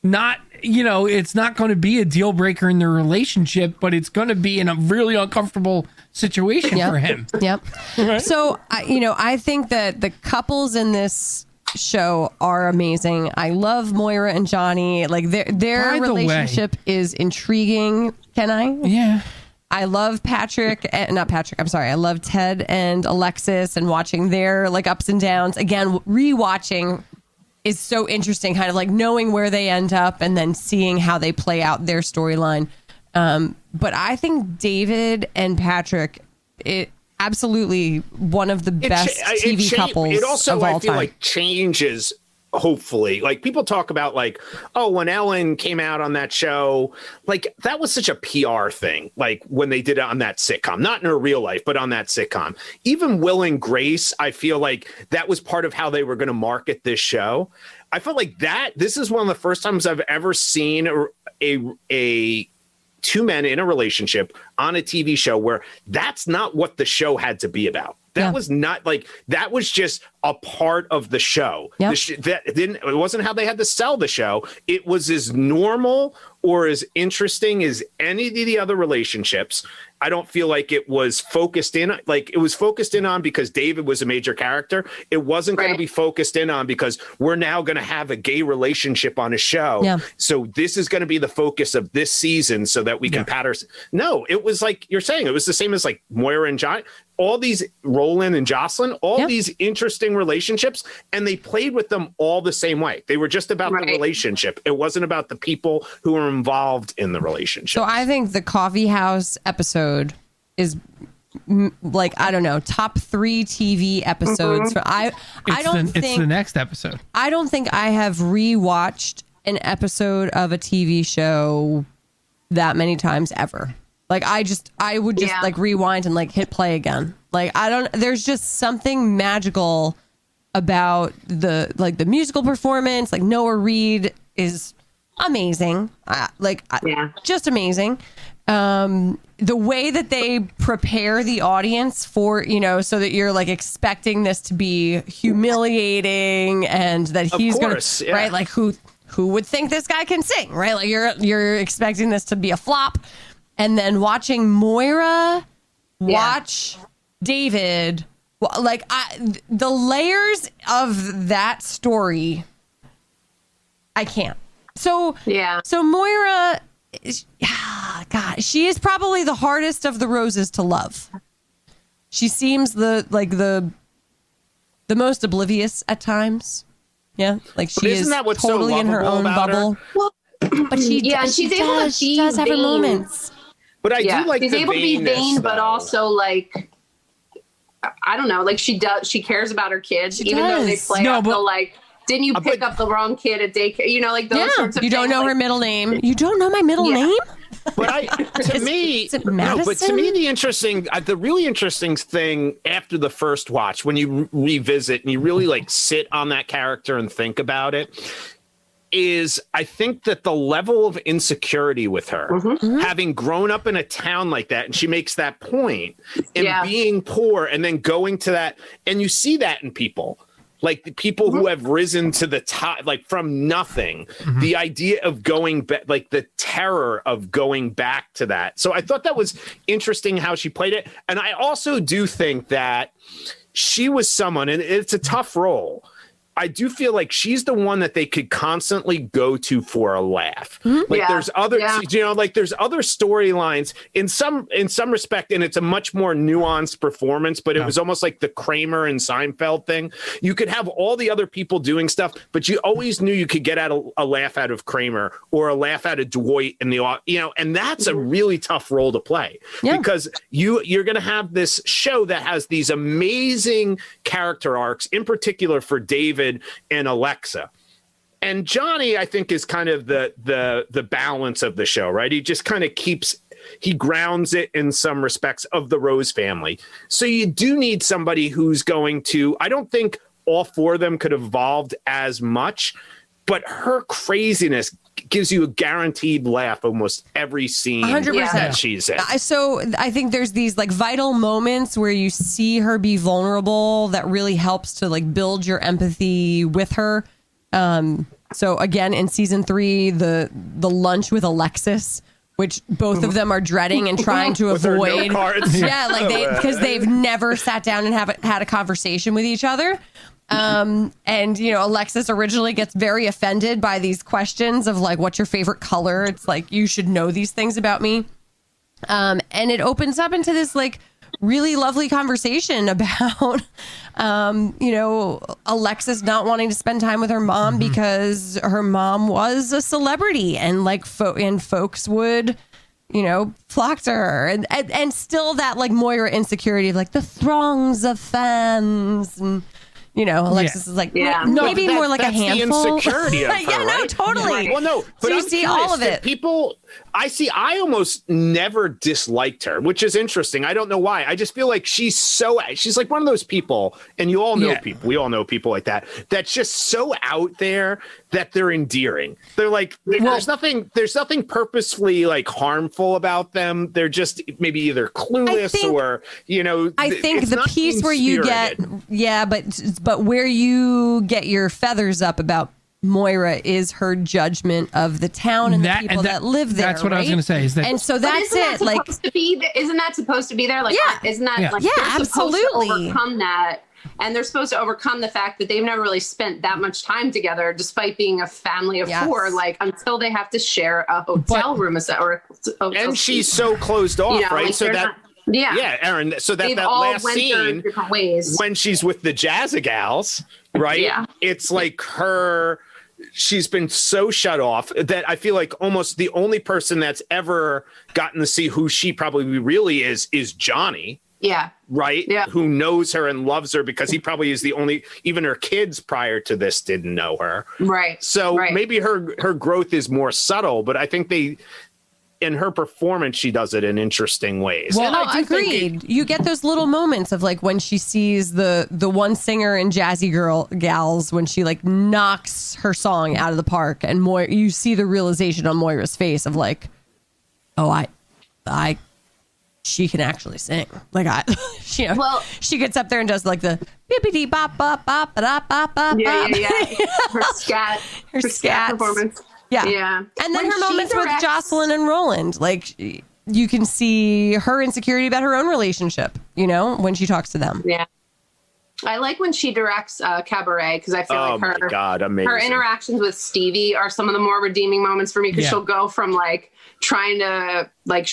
Not, it's not going to be a deal breaker in their relationship, but it's going to be in a really uncomfortable situation for him. Yep. Right? So, I think that the couples in this show are amazing. I love Moira and Johnny. Like their relationship is intriguing. Can I? Yeah. I love I love Ted and Alexis, and watching their like ups and downs. Again, rewatching is so interesting, kind of like knowing where they end up and then seeing how they play out their storyline. But I think David and Patrick, it absolutely one of the best TV couples it also, of all I feel time. like changes, hopefully. Like people talk about like, oh, when Ellen came out on that show, like that was such a PR thing. Like when they did it on that sitcom, not in her real life, but on that sitcom. Even Will and Grace, I feel like that was part of how they were going to market this show. I felt like this is one of the first times I've ever seen a two men in a relationship on a TV show where that's not what the show had to be about. That was not like, that was just a part of the show. Yep. It wasn't how they had to sell the show. It was as normal or as interesting as any of the other relationships. I don't feel like it was focused in, like it was focused in on because David was a major character. It wasn't going to be focused in on because we're now going to have a gay relationship on a show. Yeah. So this is going to be the focus of this season so that we can pat our... No, it was like you're saying, it was the same as like Moira and John, all these Roland and Jocelyn, all these interesting relationships, and they played with them all the same way. They were just about the relationship. It wasn't about the people who were involved in the relationship. So I think the coffee house episode is like, I don't know, top 3 TV episodes. It's the next episode. I don't think I have rewatched an episode of a TV show that many times ever. Like I would just like rewind and like hit play again. Like there's just something magical about the musical performance. Like Noah Reid is amazing. Just amazing. The way that they prepare the audience for, so that you're like expecting this to be humiliating and that he's going to, right? Like who would think this guy can sing, right? Like you're expecting this to be a flop. And then watching Moira watch David, the layers of that story, I can't. So Moira, God, she is probably the hardest of the roses to love. She seems the most oblivious at times. Yeah, like she is what's totally so in her own bubble. Well, but she does have her moments. But I do like she's able to be vain, but also like, I don't know, like she cares about her kids, though they play didn't you pick up the wrong kid at daycare? Like those sorts of things. You don't know her middle name. You don't know my middle name? But to me, the really interesting thing after the first watch, when you revisit and you really like sit on that character and think about it, is I think that the level of insecurity with her, having grown up in a town like that, and she makes that point, and being poor and then going to that, and you see that in people. like the people who have risen to the top, like from nothing, the idea of going back, like the terror of going back to that. So I thought that was interesting how she played it. And I also do think that she was someone, and it's a tough role. I do feel like she's the one that they could constantly go to for a laugh. Like there's other, like there's other storylines in some respect, and it's a much more nuanced performance, but it was almost like the Kramer and Seinfeld thing. You could have all the other people doing stuff, but you always knew you could get a laugh out of Kramer or a laugh out of Dwight in the, and that's a really tough role to play because you're going to have this show that has these amazing character arcs, in particular for David and Alexa. And Johnny, I think, is kind of the balance of the show, right? He just kind of he grounds it in some respects of the Rose family. So you do need somebody who's going to, I don't think all four of them could have evolved as much, but her craziness gives you a guaranteed laugh almost every scene 100%. that she's in. So I think there's these like vital moments where you see her be vulnerable that really helps to like build your empathy with her. So again, in season 3, the lunch with Alexis, which both of them are dreading and trying to avoid. Yeah, like because they've never sat down and had a conversation with each other. And, Alexis originally gets very offended by these questions of like, what's your favorite color? It's like, you should know these things about me. And it opens up into this like really lovely conversation about, Alexis not wanting to spend time with her mom because her mom was a celebrity and like, folks would, flock to her and still that like Moira insecurity of like the throngs of fans and, Alexis is like, maybe more like a handful. The insecurity of her, yeah, no, right? totally. Well, no, but so you I'm see curious, all of it. I almost never disliked her, which is interesting. I don't know why. I just feel like she's like one of those people, and you all know people. We all know people like that. That's just so out there that they're endearing. They're like, there's nothing purposefully like harmful about them. They're just maybe either clueless or I think the piece where you get, but where you get your feathers up about Moira is her judgment of the town and the people that live there. That's what I was going to say. Is that, and so that's it. Like, isn't that supposed to be there? Like, isn't that like they're supposed to overcome that? And they're supposed to overcome the fact that they've never really spent that much time together, despite being a family of four. Like until they have to share a hotel room, and she's so closed off, right? Like so that. Aaron. So that last scene when she's with the Jazzy Gals, right? Yeah. It's like she's been so shut off that I feel like almost the only person that's ever gotten to see who she probably really is Johnny. Yeah. Right? Yeah. Who knows her and loves her because he probably is the only, even her kids prior to this didn't know her. Right. So maybe her growth is more subtle, but I think in her performance, she does it in interesting ways. Well, agreed. You get those little moments of like when she sees the one singer in Jazzy Gals when she like knocks her song out of the park, and you see the realization on Moira's face of like, oh, she can actually sing. Like she gets up there and does like the bippity bop bop bop bop bop bop. Yeah. Her scat performance. Yeah. And then her moments with Jocelyn and Roland, like you can see her insecurity about her own relationship, when she talks to them. Yeah. I like when she directs Cabaret because I feel like her interactions with Stevie are some of the more redeeming moments for me because she'll go from like trying to like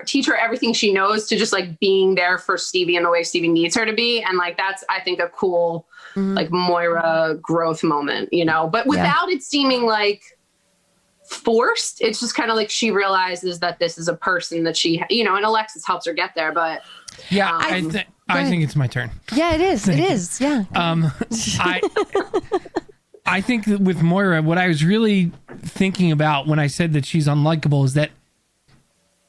teach her everything she knows to just like being there for Stevie in the way Stevie needs her to be. And like, that's, I think, a cool like Moira growth moment, but without it seeming like forced. It's just kind of like she realizes that this is a person that she, and Alexis helps her get there. But I think it's my turn. Yeah, it is. It is. Yeah. I think that with Moira, what I was really thinking about when I said that she's unlikable is that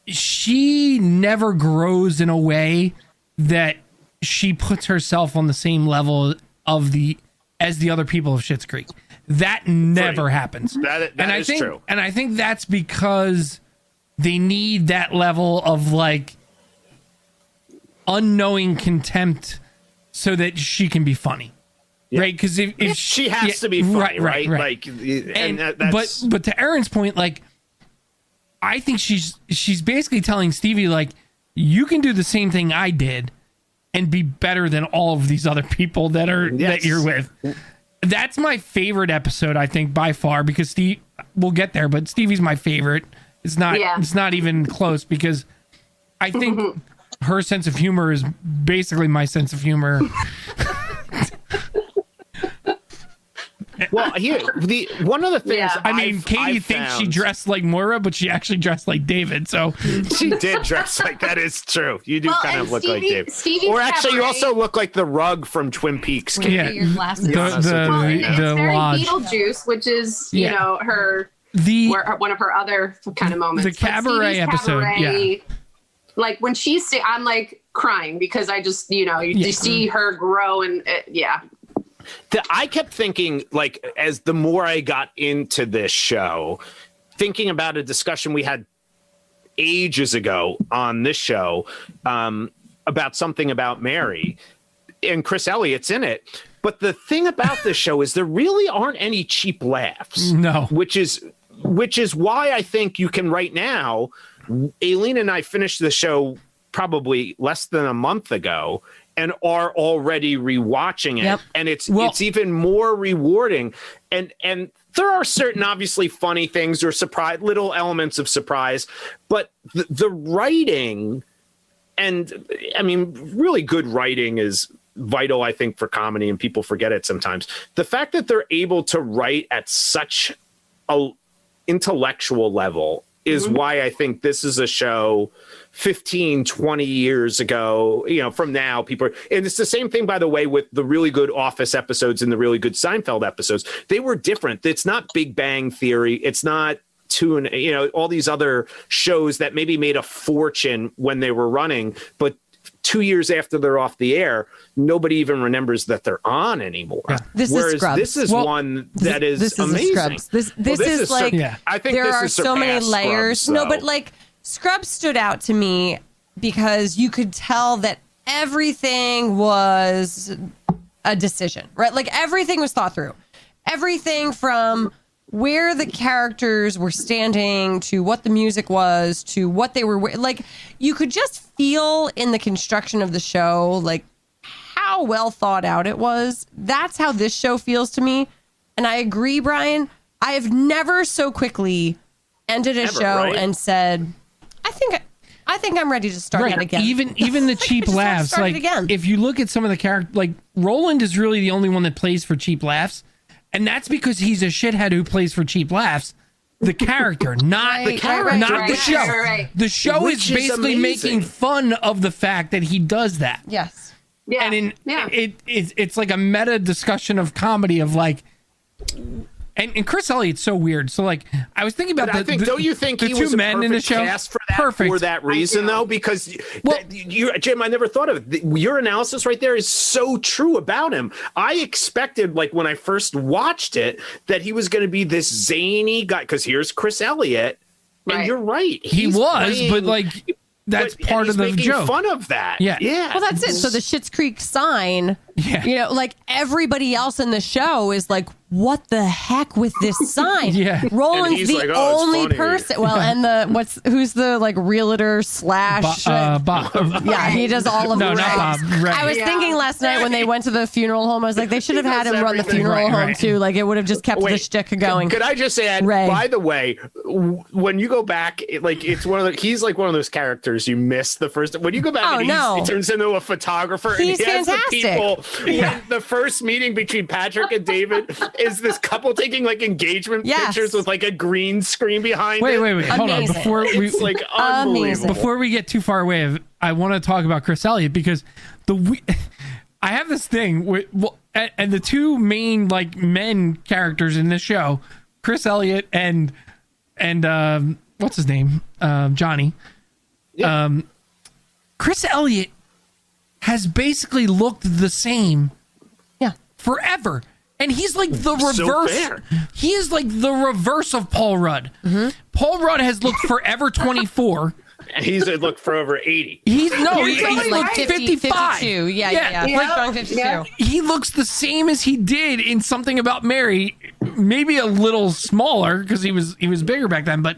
she never grows in a way that she puts herself on the same level as the other people of Schitt's Creek. That never happens. That is true. And I think that's because they need that level of like unknowing contempt so that she can be funny. right? Because if she has to be funny, right? Like, that's... but to Erin's point, like, I think she's basically telling Stevie, like, you can do the same thing I did and be better than all of these other people that you're with. That's my favorite episode, I think, by far, because we'll get there, but Stevie's my favorite. It's not even close, because I think her sense of humor is basically my sense of humor. Well, one of the things Katie thinks she dressed like Moira, but she actually dressed like David. So she did dress like that. Is true. You do kind of look like David. Stevie's or actually, you also look like the rug from Twin Peaks. Yeah, your glasses. It's very lodge. Beetlejuice, which is her one of her other kind of moments. The cabaret episode, yeah. Like when she's, I'm like crying because I just you see her grow and I kept thinking, like, as the more I got into this show, thinking about a discussion we had ages ago on this show about something about Mary, and Chris Elliott's in it. But the thing about this show is there really aren't any cheap laughs. No. Which is why I think you can right now. Aileen and I finished the show probably less than a month ago and are already rewatching it. Yep. And it's even more rewarding. And there are certain obviously funny things or little elements of surprise, but the writing, and I mean, really good writing is vital, I think, for comedy, and people forget it sometimes. The fact that they're able to write at such a intellectual level is why I think this is a show 15, 20 years ago, from now, people are, and it's the same thing, by the way, with the really good Office episodes and the really good Seinfeld episodes. They were different. It's not Big Bang Theory. It's not all these other shows that maybe made a fortune when they were running, but 2 years after they're off the air, nobody even remembers that they're on anymore. Yeah. Whereas this is one that is amazing. This is like, I think there this are is so many layers. Scrubs, no, but like Scrubs stood out to me because you could tell that everything was a decision, right? Like everything was thought through. Everything from where the characters were standing to what the music was to what they were like, you could just feel in the construction of the show like how well thought out it was. That's how this show feels to me. And I agree, Brian, I have never so quickly ended a show and said, I think I'm ready to start that again. Even the cheap laughs, like if you look at some of the characters, like Roland is really the only one that plays for cheap laughs. And that's because he's a shithead who plays for cheap laughs. The character, not the show. Right. The show is basically making fun of the fact that he does that. Yes. Yeah. And it's like a meta discussion of comedy of like, and Chris Elliott's so weird. So like, I was thinking about don't you think the he two was men in the show cast for that reason though? Because Jim, I never thought of it. Your analysis right there is so true about him. I expected, like when I first watched it, that he was going to be this zany guy. Because here's Chris Elliott, and you're right, he was, but like. That's part of the joke. Fun of that. Yeah. Well, that's it. So the Schitt's Creek sign, like everybody else in the show is like, what the heck with this sign? Roland's the only person. Well, and who's the like realtor slash Bob. Yeah, he does all of no, not Bob. Ray. I was thinking last night when they went to the funeral home, I was like, they should have had him run the funeral home too. Like it would have just kept the shtick going. Could I just add, by the way, when you go back, he's like one of those characters you miss the first. When you go back, he turns into a photographer. He's and he has fantastic. The people. When the first meeting between Patrick and David is this couple taking like engagement pictures with like a green screen behind it. Wait. Hold on. It's like unbelievable. Before we get too far away, I want to talk about Chris Elliott because I have this thing and the two main like men characters in this show, Chris Elliott and what's his name? Johnny. Yeah. Chris Elliott has basically looked the same forever. And he's like the reverse. He is like the reverse of Paul Rudd. Mm-hmm. Paul Rudd has looked forever 24. He's looked for over 80. He's He's like 55. 52. Yeah. Like, Strong 52. Yeah. he looks the same as he did in Something About Mary, maybe a little smaller because he was bigger back then, but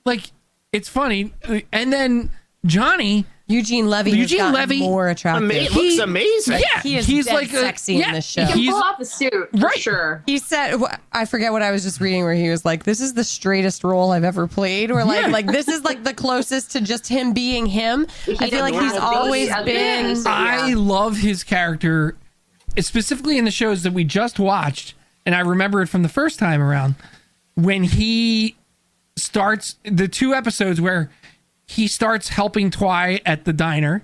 like it's funny. And then Johnny Eugene Levy more attractive. Looks amazing. Yeah, he's like sexy in this show. He can pull off a suit, for Right. sure. He said, I forget what I was just reading, where he was like, "This is the straightest role I've ever played," or like this is like the closest to just him being him. I feel like he's always been. I love his character, specifically in the shows that we just watched, and I remember it from the first time around when he starts the 2 episodes where he starts helping Twy at the diner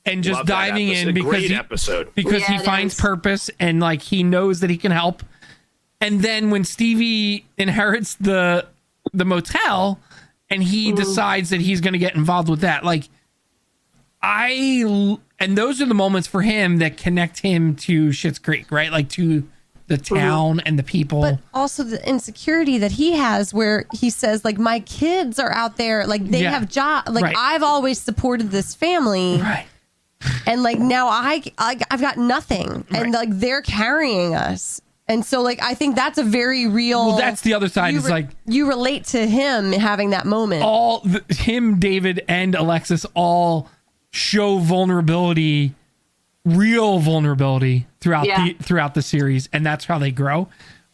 and just Love that diving episode. in because Great episode. because Yeah, he it finds is. purpose and like he knows that he can help. And then when Stevie inherits the motel and he decides that he's going to get involved with that, like and those are the moments for him that connect him to Schitt's Creek, right? Like to the town and the people. But also the insecurity that he has, where he says, like, my kids are out there, like they have jobs. Like Right. I've always supported this family, Right. and like now I've got nothing, and like they're carrying us. And so, like, I think that's a very real. Well, that's the other side. Is like you relate to him having that moment. him, David, and Alexis all show vulnerability, real vulnerability throughout the series, and that's how they grow.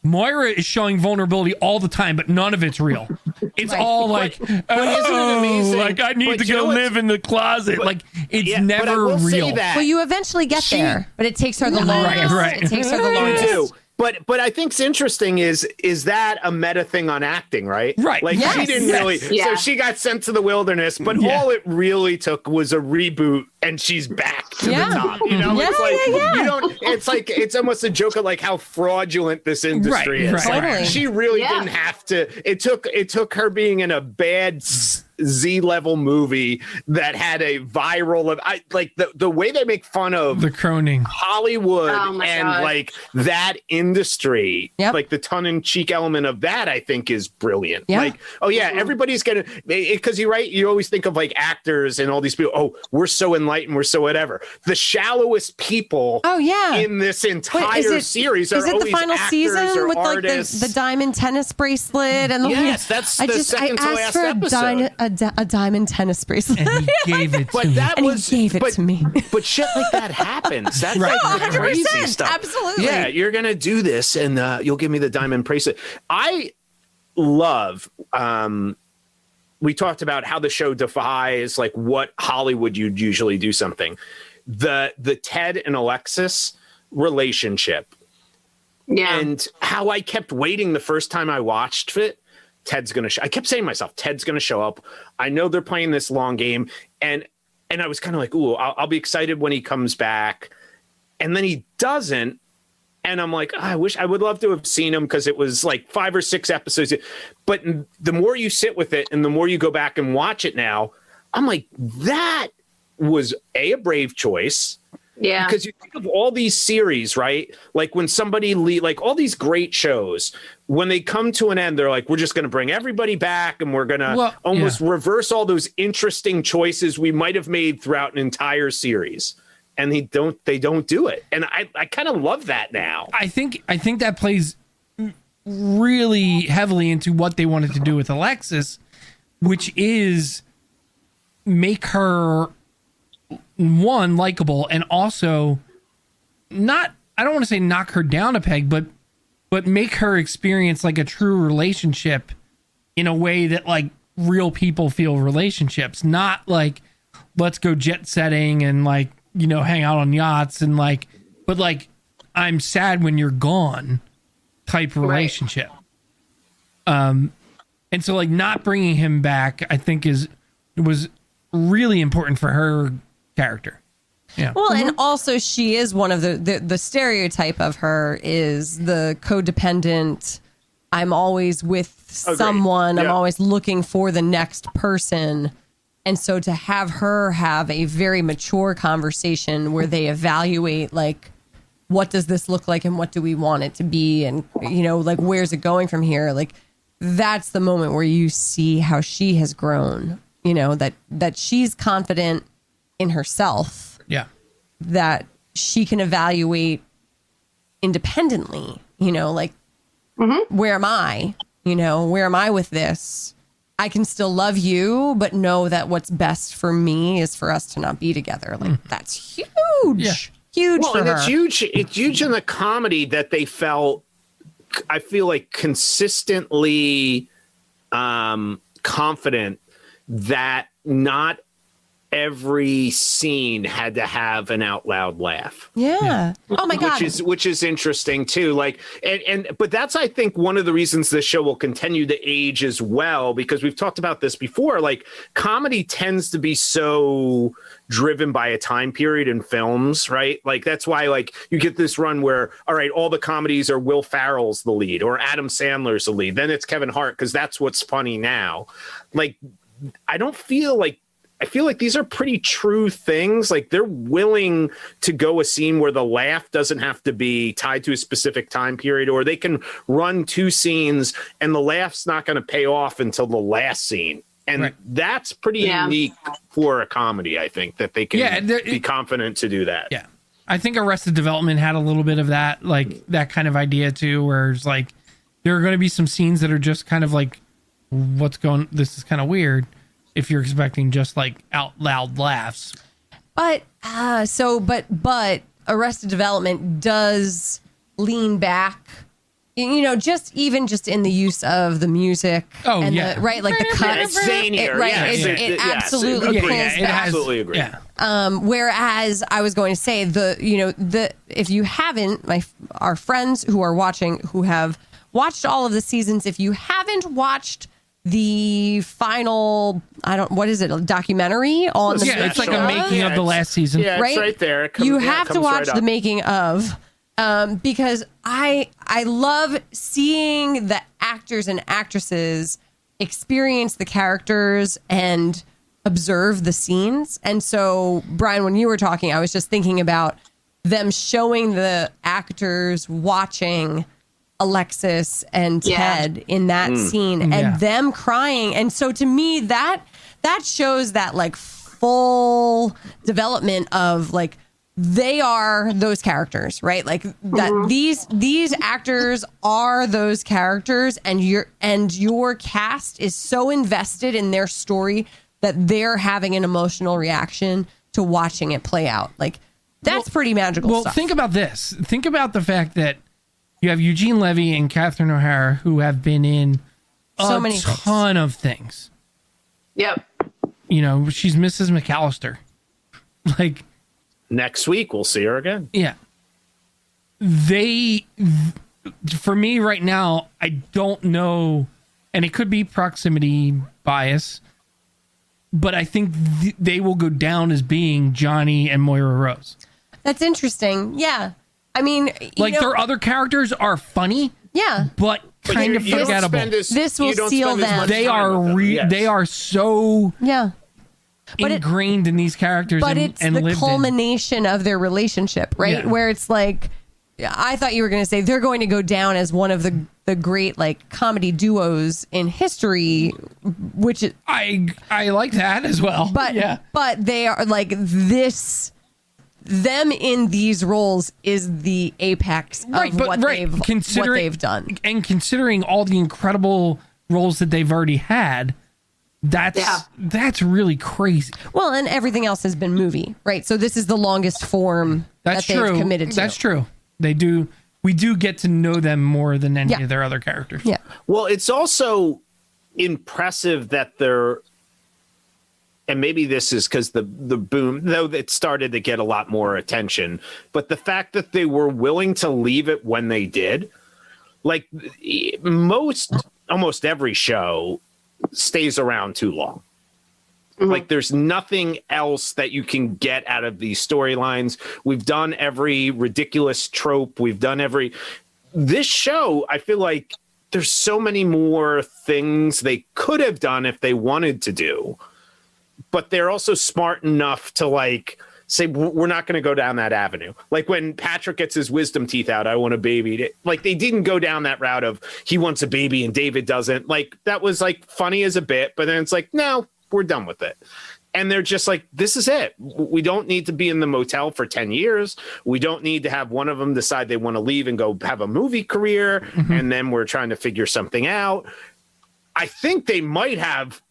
Moira is showing vulnerability all the time, but none of it's real. It's all like, isn't it amazing? like I need But to you go know live in the closet. Like it's Yeah, but I never will say real. that Well, you eventually get there, but it takes her the longest. right. It takes her the You longest. do. But I think's interesting is that a meta thing on acting, right? Right. Like Yes. she didn't really. Yeah. So she got sent to the wilderness, but Yeah. all it really took was a reboot, and she's back to Yeah. the top. You know, Yeah, it's like yeah. you don't. It's like it's almost a joke of like how fraudulent this industry Right, is. right. Like, Totally. she really Yeah. didn't have to. It took her being in a bad Z level movie that had a viral. Like the way they make fun of The Croning. Hollywood Oh my and God. like that industry, Yep. like the tongue-in-cheek element of that, I think is brilliant. Yeah. Like, oh yeah, everybody's gonna, because you're right. You always think of like actors and all these people. Oh, we're so enlightened, we're so whatever. The shallowest people. Oh, yeah. in this entire Wait, is it- series Is are it the always final actors season or with like artists. the diamond tennis bracelet and the Yes, that's the second to asked last for episode. a diamond tennis bracelet. And he gave it to But me. that And he was gave it but, to me. But shit like that happens. That's Right. like No, the crazy 100%, stuff. absolutely. Yeah, you're gonna do this, and you'll give me the diamond bracelet. I love. We talked about how the show defies like what Hollywood you'd usually do something. The Ted and Alexis relationship, Yeah. and how I kept waiting the first time I watched it. Ted's gonna. I kept saying to myself, Ted's gonna show up. I know they're playing this long game, and I was kind of like, ooh, I'll be excited when he comes back, and then he doesn't, and I'm like, I would love to have seen him because it was like 5 or 6 episodes. But the more you sit with it, and the more you go back and watch it now, I'm like, that was a brave choice. Yeah. Because you think of all these series, right? Like when somebody like all these great shows, when they come to an end, they're like, we're just going to bring everybody back and we're going to almost reverse all those interesting choices we might have made throughout an entire series. And they don't do it. And I kind of love that now. I think that plays really heavily into what they wanted to do with Alexis, which is make her one likable and also not, I don't want to say knock her down a peg, but make her experience like a true relationship in a way that like real people feel relationships, not like let's go jet setting and like, you know, hang out on yachts and like, but like I'm sad when you're gone type relationship. And so like not bringing him back, I think was really important for her character. Yeah. Well, and also she is one of the stereotype of her is the codependent. I'm always with someone. Yeah. I'm always looking for the next person. And so to have her have a very mature conversation where they evaluate like, what does this look like and what do we want it to be? And, you know, like, where's it going from here? Like, that's the moment where you see how she has grown you know, that she's confident in herself. Yeah. That she can evaluate independently, you know, like, where am I? You know, where am I with this? I can still love you, but know that what's best for me is for us to not be together. Like, that's huge. Yeah. Huge Well, for and her. it's huge. It's huge in the comedy that they felt, I feel like, consistently confident that not every scene had to have an out loud laugh. Yeah. Oh my God. Which is interesting too. Like, but that's, I think, one of the reasons this show will continue to age as well, because we've talked about this before. Like, comedy tends to be so driven by a time period in films, right? Like, that's why, like, you get this run where, all right, all the comedies are Will Ferrell's the lead or Adam Sandler's the lead. Then it's Kevin Hart because that's what's funny now. Like, I feel like these are pretty true things. Like, they're willing to go a scene where the laugh doesn't have to be tied to a specific time period, or they can run two scenes and the laugh's not going to pay off until the last scene. And that's pretty unique for a comedy, I think, that they can be confident to do that. Yeah. I think Arrested Development had a little bit of that, like that kind of idea too, where it's like, there are going to be some scenes that are just kind of like, this is kind of weird. If you're expecting just like out loud laughs. But Arrested Development does lean back, you know, just in the use of the music. Oh, and yeah. like the cuts. It's zanier. It absolutely pulls back. Absolutely agree. Yeah. Whereas I was going to say if you haven't, our friends who are watching, who have watched all of the seasons, if you haven't watched the final, what is it, a documentary on the it's like a making of the last season. Yeah, it's right there. You have to watch the making of, because I love seeing the actors and actresses experience the characters and observe the scenes. And so, Brian, when you were talking, I was just thinking about them showing the actors watching Alexis and Ted in that scene and them crying. And so to me, that shows that like full development of like, they are those characters, right? Like that these actors are those characters, and your cast is so invested in their story that they're having an emotional reaction to watching it play out. Like, that's pretty magical stuff. Well, think about this. Think about the fact that you have Eugene Levy and Catherine O'Hara, who have been in a ton of things. Yep. You know, she's Mrs. McAllister. Like, next week we'll see her again. Yeah. For me right now, I don't know, and it could be proximity bias, but I think they will go down as being Johnny and Moira Rose. That's interesting. Yeah. I mean, their other characters are funny. Yeah. But kind of forgettable. This will seal them. They are so ingrained in these characters. But it's the culmination of their relationship, right? Yeah. Where it's like, I thought you were going to say they're going to go down as one of the great like comedy duos in history, which is, I like that as well. But they are like this. Them in these roles is the apex of what they've done. And considering all the incredible roles that they've already had, that's really crazy. Well, and everything else has been movie, right? So this is the longest form that they've committed to. That's true. We do get to know them more than any of their other characters. Yeah. Well, it's also impressive that they're, and maybe this is because the boom, though it started to get a lot more attention, but the fact that they were willing to leave it when they did, like almost every show stays around too long. Like, there's nothing else that you can get out of these storylines. We've done every ridiculous trope. This show, I feel like there's so many more things they could have done if they wanted to do. But they're also smart enough to like say, we're not going to go down that avenue. Like when Patrick gets his wisdom teeth out, I want a baby. Like, they didn't go down that route of he wants a baby and David doesn't. Like, that was like funny as a bit, but then it's like, no, we're done with it. And they're just like, this is it. We don't need to be in the motel for 10 years. We don't need to have one of them decide they want to leave and go have a movie career. And then we're trying to figure something out. I think they might have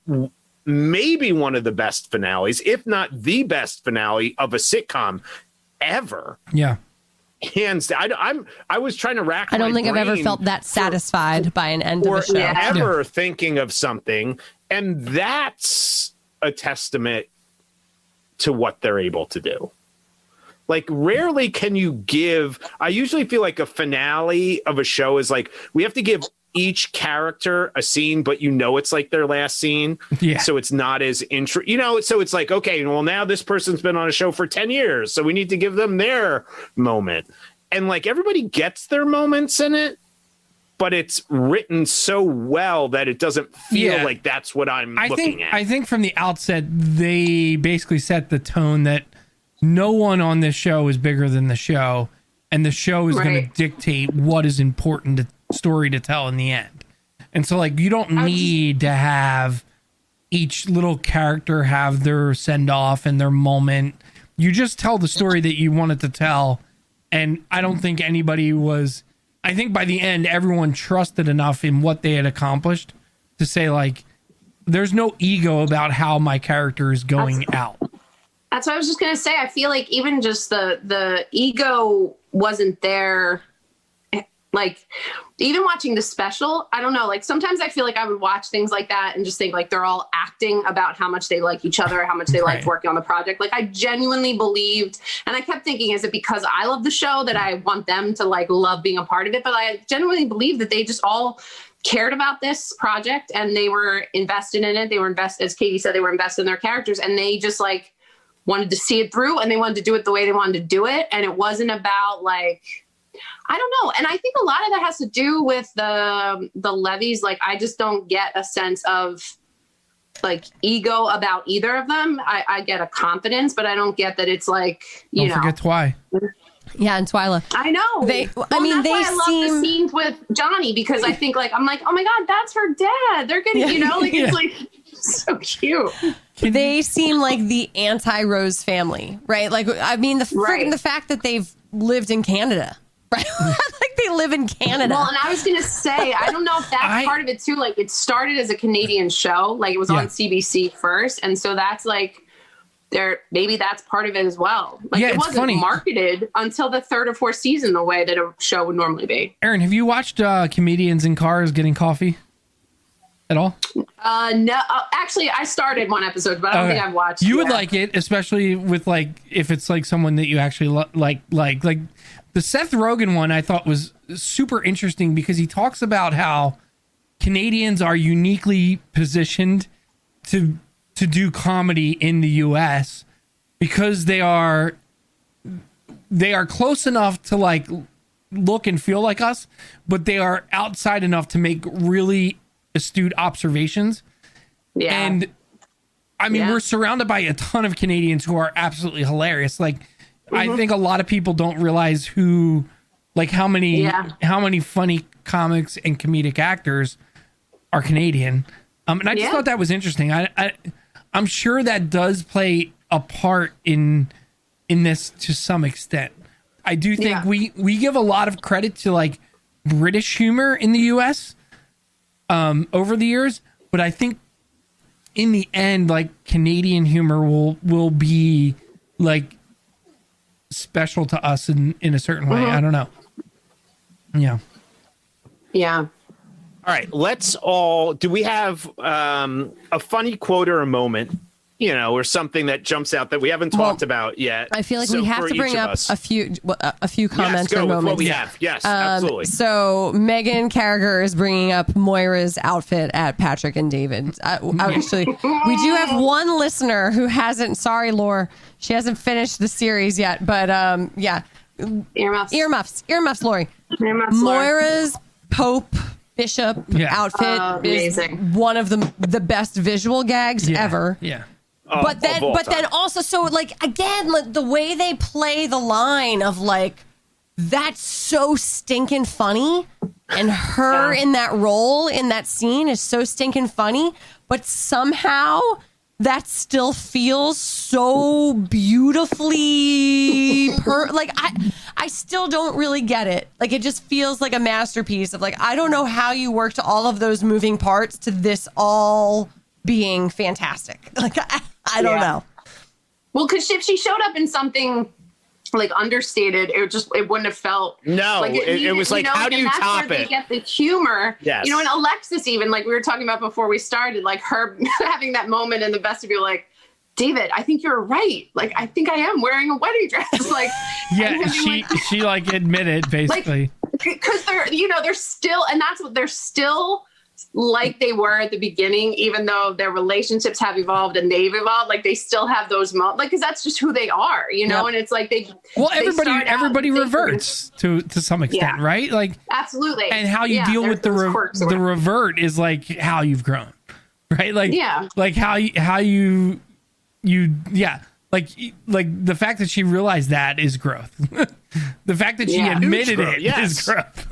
maybe one of the best finales, if not the best finale of a sitcom ever. Yeah. Hands down. I was trying to rack. I don't think I've ever felt that satisfied by an end of a show. Or ever thinking of something. And that's a testament to what they're able to do. Like, rarely can you give, I usually feel like a finale of a show is like, we have to give each character a scene, but it's like their last scene. Yeah. So it's not as so it's like, okay, well, now this person's been on a show for 10 years. So we need to give them their moment. And like, everybody gets their moments in it, but it's written so well that it doesn't feel like that's what I'm looking at. I think from the outset, they basically set the tone that no one on this show is bigger than the show, and the show is going to dictate what is important story to tell in the end. And so, like, you don't need to have each little character have their send-off and their moment. You just tell the story that you wanted to tell, and I don't think anybody was... I think by the end, everyone trusted enough in what they had accomplished to say, like, there's no ego about how my character is going out. That's what I was just going to say. I feel like even just the ego wasn't there. Like, even watching the special, I don't know, like, sometimes I feel like I would watch things like that and just think, like, they're all acting about how much they like each other, how much they like working on the project. Like, I genuinely believed, and I kept thinking, is it because I love the show that I want them to, like, love being a part of it? But I genuinely believe that they just all cared about this project and they were invested in it. They were invested, as Katie said, they were invested in their characters, and they just, like, wanted to see it through, and they wanted to do it the way they wanted to do it. And it wasn't about, like, I don't know. And I think a lot of that has to do with the levies. Like, I just don't get a sense of, like, ego about either of them. I get a confidence, but I don't get that it's like, don't forget Twy. Yeah, and Twyla. I know. That's why I love the scenes with Johnny, because I think, like, I'm like, oh my God, that's her dad. They're getting, it's like so cute. They seem like the anti-Rose family, right? Like, I mean, the fact that they've lived in Canada. Right? Like, they live in Canada. Well, and I was going to say, I don't know if that's part of it too. Like, it started as a Canadian show. Like, it was on CBC first. And so that's like, maybe that's part of it as well. Like, it wasn't marketed until the third or fourth season the way that a show would normally be. Aaron, have you watched comedians in cars getting coffee at all? No. Actually, I started one episode, but I don't think I've watched it. You would like it, especially with, like, if it's like someone that you actually like. The Seth Rogen one I thought was super interesting because he talks about how Canadians are uniquely positioned to do comedy in the US because they are close enough to, like, look and feel like us, but they are outside enough to make really astute observations. Yeah. And I mean, we're surrounded by a ton of Canadians who are absolutely hilarious. Like, I think a lot of people don't realize how many funny comics and comedic actors are Canadian. And I just thought that was interesting. I'm sure that does play a part in this to some extent. I do think we give a lot of credit to, like, British humor in the US over the years, but I think in the end, like, Canadian humor will be, like, special to us in a certain way. I don't know. Yeah. All right. Do we have a funny quote or a moment, or something that jumps out that we haven't talked about yet? I feel like we have to bring up a few comments or moments. What we have. Yes, absolutely. So Megan Carragher is bringing up Moira's outfit at Patrick and David. Actually, we do have one listener who hasn't. Sorry, Laura, she hasn't finished the series yet. But earmuffs, Lori. Moira's Pope Bishop outfit is one of the best visual gags ever. Yeah. But then also, so, like, again, like, the way they play the line of, like, that's so stinking funny, and her in that role in that scene is so stinking funny, but somehow that still feels so beautifully like I still don't really get it. Like it just feels like a masterpiece of like, I don't know how you worked all of those moving parts to this all being fantastic. Like I don't know. Well, because if she showed up in something like understated, it wouldn't have felt like it was like, how do you top it? They get the humor. Yes. You know, and Alexis, even like we were talking about before we started, like her having that moment in the vestibule, like, David, I think you're right. Like, I think I am wearing a wedding dress. Like, yeah, she like admitted basically, because they're still, and that's what they're still like they were at the beginning, even though their relationships have evolved and they've evolved. Like they still have those moments, like, because that's just who they are, And it's like everybody reverts to some extent, right? Like absolutely. And how you deal with the revert is like how you've grown, right? Like like how you like the fact that she realized that is growth. The fact that she admitted it is growth.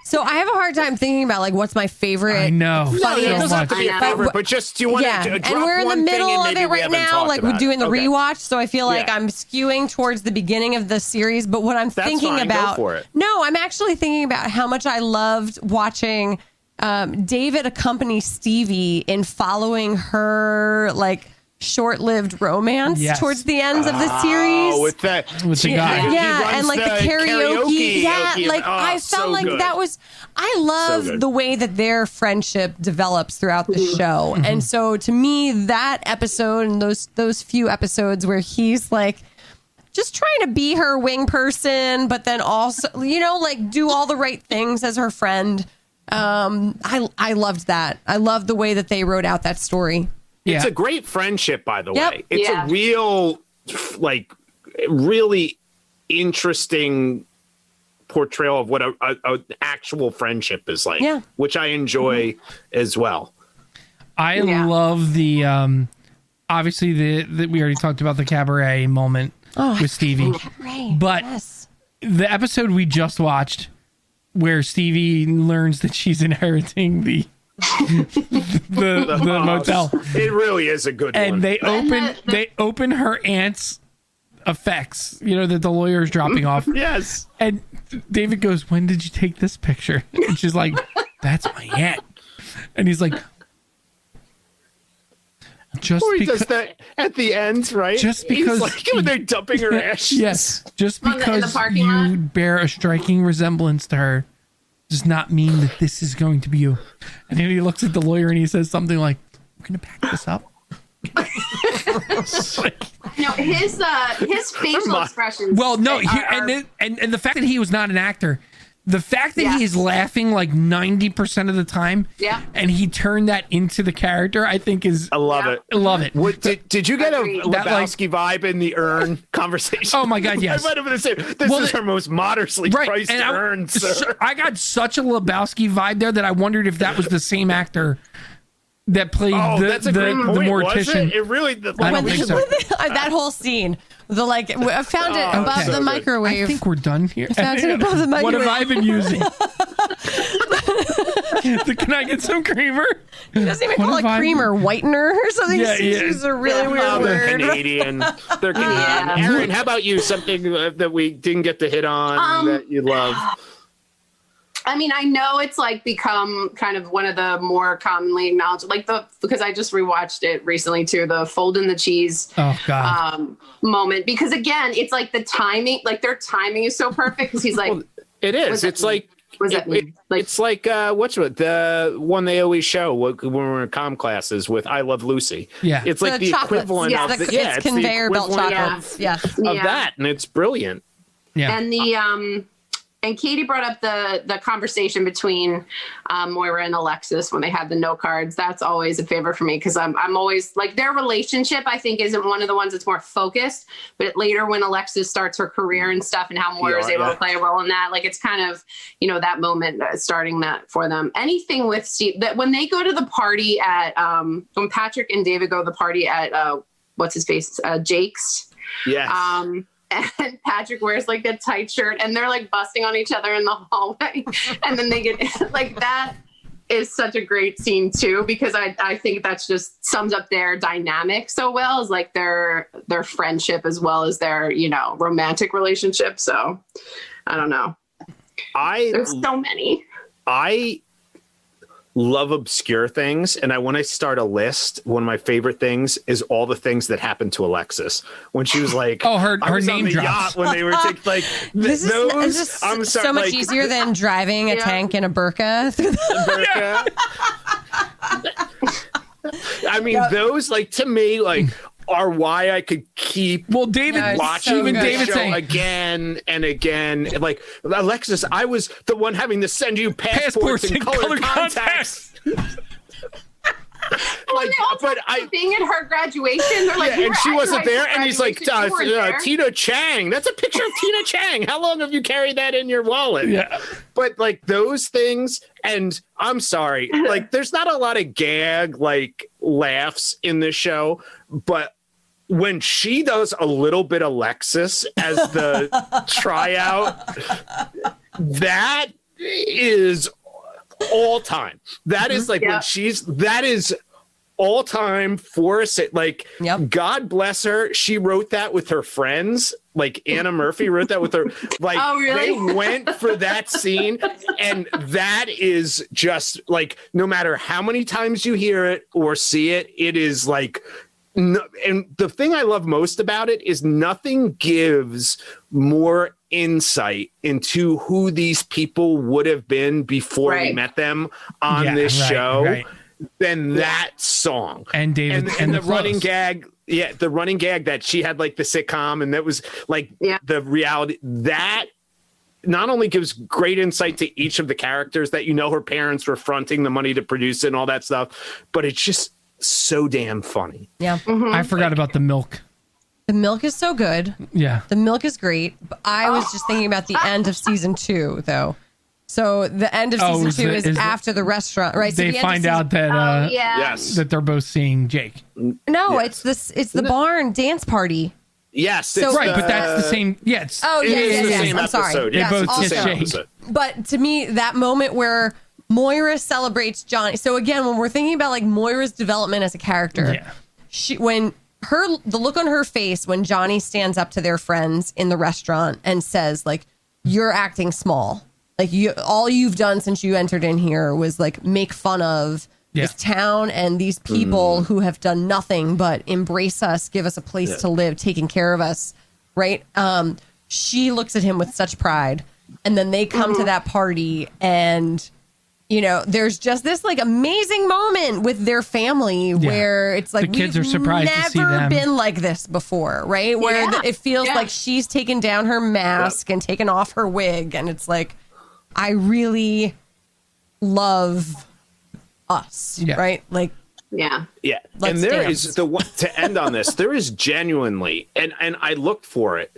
So I have a hard time thinking about like what's my favorite. I know. Funniest. It doesn't have to be a favorite, but just do you want to drop and we're in the middle of it right now. Like we're doing the rewatch, so I feel like I'm skewing towards the beginning of the series. But what I'm thinking about, no, I'm actually thinking about how much I loved watching David accompany Stevie in following her like short-lived romance towards the ends of the series. With the guy. And like the karaoke. I felt like that was, I loved the way that their friendship develops throughout the show. Mm-hmm. And so to me, that episode and those few episodes where he's like just trying to be her wing person, but then also, like do all the right things as her friend. I loved that. I loved the way that they wrote out that story. It's a great friendship, by the way. It's a real, like, really interesting portrayal of what an actual friendship is like, which I enjoy as well. I love the, obviously, we already talked about the cabaret moment with Stevie. But the episode we just watched where Stevie learns that she's inheriting the motel. It really is a good one. And they open her aunt's effects, that the lawyer is dropping off. Yes. And David goes, "When did you take this picture?" And she's like, "That's my aunt." And he's like, does that at the end, right? Just because when they're dumping her ashes. Yes. Just because you bear a striking resemblance to her does not mean that this is going to be you. And then he looks at the lawyer and he says something like, "We're going to pack this up." His facial expressions. Well, no, and the fact that he was not an actor, the fact that he is laughing like 90% of the time, and he turned that into the character, I think is. I love it. I love it. Did you get a Lebowski vibe in the urn conversation? Oh my God, yes. I might have been the same. This is her most modestly priced urn, sir. I got such a Lebowski vibe there that I wondered if that was the same actor that played the mortician. It really. I don't think so. That whole scene. I found it above the microwave. I think we're done here. I found it above the microwave. What have I been using? Can I get some creamer? He doesn't even call it creamer, whitener or something. It's a really weird word. They're Canadian. Aaron, how about you? Something that we didn't get to hit on that you love? I mean, I know it's like become kind of one of the more commonly acknowledged, because I just rewatched it recently too, the fold in the cheese moment. Because again, it's like the timing, like their timing is so perfect. Because he's like, it is. It's like, it's like the one they always show when we're in comm classes with I Love Lucy. Yeah, it's like the equivalent of it's conveyor belt chocolates. Of that, and it's brilliant. Yeah, and And Katie brought up the conversation between Moira and Alexis when they had the note cards. That's always a favorite for me because I'm always like their relationship, I think, isn't one of the ones that's more focused. But later when Alexis starts her career and stuff and how Moira is able to play a role in that, like it's kind of, that moment starting that for them. Anything with Steve, that when they go to the party at, when Patrick and David go to the party at, what's his face, Jake's. Yes. And Patrick wears like a tight shirt and they're like busting on each other in the hallway. And then they get like that. is such a great scene too, because I think that's just sums up their dynamic so well, as like their friendship as well as their, you know, romantic relationship. So I don't know. There's so many. I love obscure things, and I want to start a list. One of my favorite things is all the things that happened to Alexis when she was like, her name drops yacht when they were like this is I'm sorry, so much like, easier than driving a tank in a burqa. I mean, those, like, to me, like, are why I could keep David watching even the David show saying again and again. Like, Alexis, I was the one having to send you passports in color contacts. Like, but being at her graduation, they're like, and she wasn't there, and he's like, Tina Chang. That's a picture of Tina Chang. How long have you carried that in your wallet? Yeah. But like those things, and I'm sorry, like there's not a lot of gag like laughs in this show, but when she does a little bit Alexis as the tryout, that is all time. That is like when that is all time for us. Like, God bless her. She wrote that with her friends. Like Anna Murphy wrote that with her. Like, they went for that scene. And that is just like, no matter how many times you hear it or see it, it is like, no, and the thing I love most about it is nothing gives more insight into who these people would have been before we met them on this show than that song. And David and the running gag. Yeah, the running gag that she had like the sitcom, and that was like the reality that not only gives great insight to each of the characters that, you know, her parents were fronting the money to produce it and all that stuff, but it's just so damn funny. Yeah. Mm-hmm. I forgot about the milk. The milk is so good. Yeah. The milk is great. But I was just thinking about the end of season 2, though. So the end of season 2 is after the restaurant, right? So they find out that that they're both seeing Jake. No, it's the barn dance party. Yes, so, right, but that's the same. Yes. Oh, yes. I'm sorry. They both kiss Jake. But to me, that moment where Moira celebrates Johnny. So again, when we're thinking about like Moira's development as a character, the look on her face when Johnny stands up to their friends in the restaurant and says like, "You're acting small. Like all you've done since you entered in here was like make fun of this town and these people who have done nothing but embrace us, give us a place to live, taking care of us." Right? She looks at him with such pride, and then they come to that party and, you know, there's just this like amazing moment with their family where it's like, the kids are surprised to see them. Never been like this before, right? Where it feels like she's taken down her mask and taken off her wig, and it's like, I really love us, right? Like, and there is the one to end on this. There is genuinely, and I looked for it.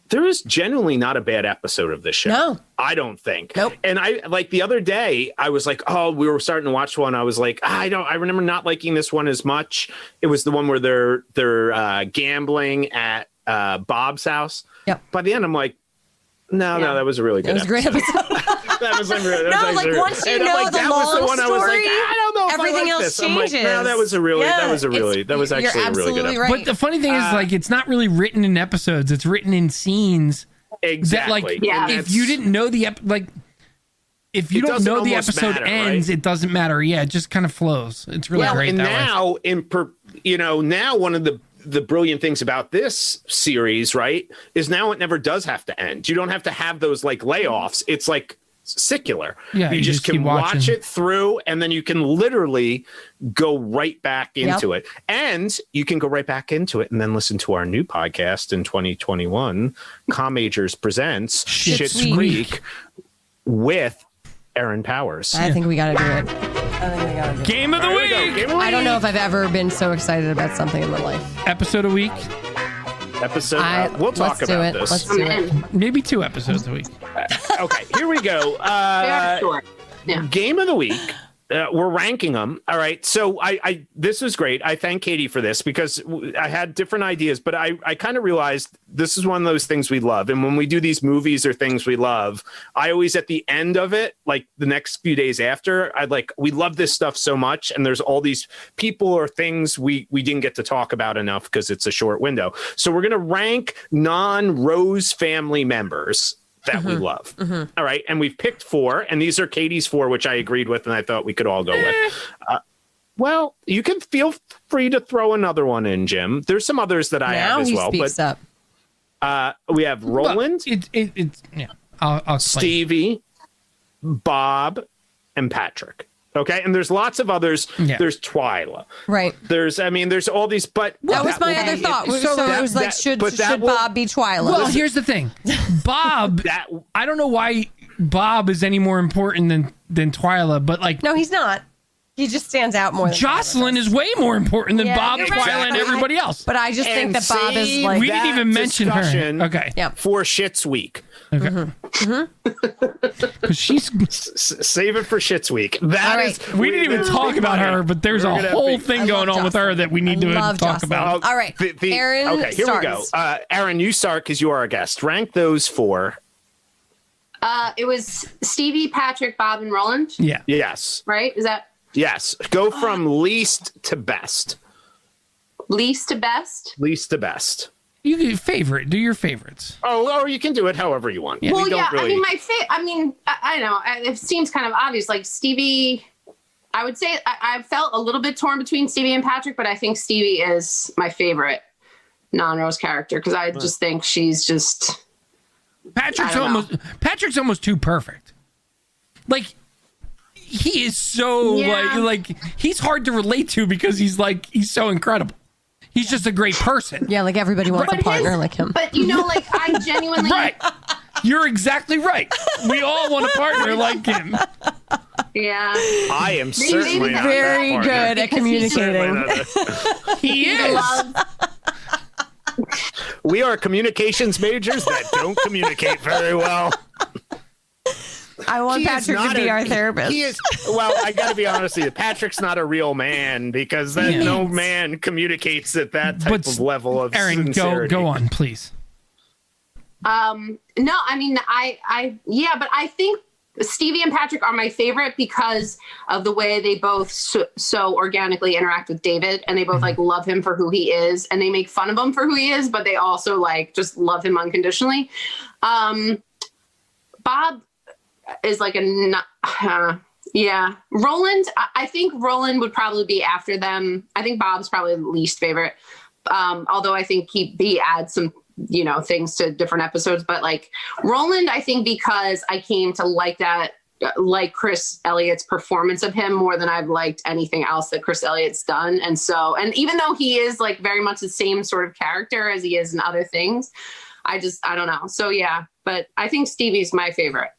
There is genuinely not a bad episode of this show. No, I don't think. Nope. And I like the other day, I was like, oh, we were starting to watch one. I was like, I remember not liking this one as much. It was the one where they're gambling at Bob's house. Yep. By the end, I'm like, no, that was a really good episode. It was a great episode. That was like, once you know the long story, I was like, I don't know if everything I like else this. changes. I'm like, no, that was actually a really good episode. Right. But the funny thing is, like, it's not really written in episodes; it's written in scenes. Exactly. That, like, if you didn't know if you don't know the episode ends, it doesn't matter. Yeah, it just kind of flows. It's really great. And that now, now one of the brilliant things about this series, right, is now it never does have to end. You don't have to have those like layoffs. It's like secular. Yeah, you just can watch it through, and then you can literally go right back into it. And you can go right back into it and then listen to our new podcast in 2021, Comm Majors Presents Schitts Week with Aaron Powers. I think we got to do it. Game of the week. I don't know if I've ever been so excited about something in my life. Episode a week. We'll talk about this. Let's do it. Maybe 2 episodes a week. Okay, here we go. Game of the week. we're ranking them. All right. So I this was great. I thank Katie for this because I had different ideas, but I kind of realized this is one of those things we love. And when we do these movies or things we love, I always at the end of it, like the next few days after, we love this stuff so much. And there's all these people or things we didn't get to talk about enough because it's a short window. So we're going to rank non-Rose family members that we love. All right. And we've picked 4, and these are Katie's 4, which I agreed with, and I thought we could all go with. Well, you can feel free to throw another one in, Jim. There's some others that I have as well. Speaks but up. We have Roland, I'll explain. Stevie, Bob, and Patrick. Okay, and there's lots of others. Yeah. There's Twyla. Right. There's all these, but That was my other thought. So it was like, should Bob be Twyla? Well, here's the thing. Bob, I don't know why Bob is any more important than Twyla, but like... No, he's not. He just stands out more than Jocelyn is way more important than Yeah, Bob, you're Twyla, right. and everybody else. But I just think that Bob is like... We didn't even mention her. Okay. Yep. For Schitts Week. Okay. Because she's... Save it for Schitts Week. That All is... right. We didn't even talk about her, but there's a whole thing going on with her Jocelyn. that we need to love talk Jocelyn. about. All right. Aaron okay, here starts. we go. Aaron, you start because you are our guest. Rank those 4. It was Stevie, Patrick, Bob, and Roland. Yeah. Yes. Right? Is that Yes. Go from least to best. least to best? Least to best. You can favorite. Do your favorites. Oh, or you can do it however you want. Well, yeah. I mean, I know it seems kind of obvious. Like Stevie, I would say I felt a little bit torn between Stevie and Patrick, but I think Stevie is my favorite non-Rose character because I just think she's just... Patrick's almost too perfect. Like he is so like he's hard to relate to because he's so incredible. He's just a great person. Yeah, like everybody wants a partner like him. But like I genuinely Right. You're exactly right. We all want a partner like him. Yeah. I am certainly not very that good at communicating. He is. We are communications majors that don't communicate very well. I want He is Patrick to not be a- our therapist. He is, well, I got to be honest with you. Patrick's not a real man because no man communicates at that type of level of Aaron, sincerity. go on, please. No, I mean, but I think Stevie and Patrick are my favorite because of the way they both so organically interact with David, and they both like love him for who he is, and they make fun of him for who he is, but they also like just love him unconditionally. Bob is like Roland. I think Roland would probably be after them. I think Bob's probably the least favorite. Although I think he adds some, things to different episodes, but like Roland, I think because I came to like Chris Elliott's performance of him more than I've liked anything else that Chris Elliott's done. And even though he is like very much the same sort of character as he is in other things, I don't know. So yeah, but I think Stevie's my favorite.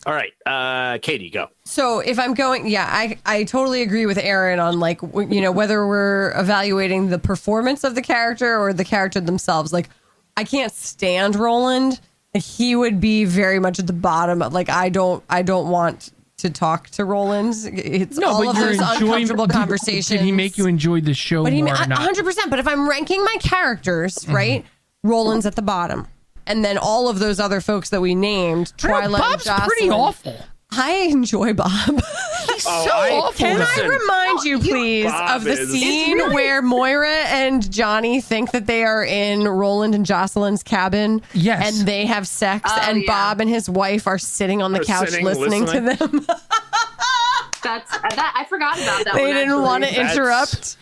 All right. Katie, go. So if I'm going, I totally agree with Aaron on like, whether we're evaluating the performance of the character or the character themselves. Like, I can't stand Roland. He would be very much at the bottom. Like, I don't want to talk to Roland. It's all of those uncomfortable conversations. Did he make you enjoy the show more or not? 100%. But if I'm ranking my characters, right, Roland's at the bottom. And then all of those other folks that we named, Twyla, Bob's Jocelyn. pretty awful. I enjoy Bob. He's so awful. Can I remind you, please, of the scene where Moira and Johnny think that they are in Roland and Jocelyn's cabin? Yes. And they have sex, and Bob and his wife are sitting on the couch listening to them. I forgot about that. They didn't want to interrupt.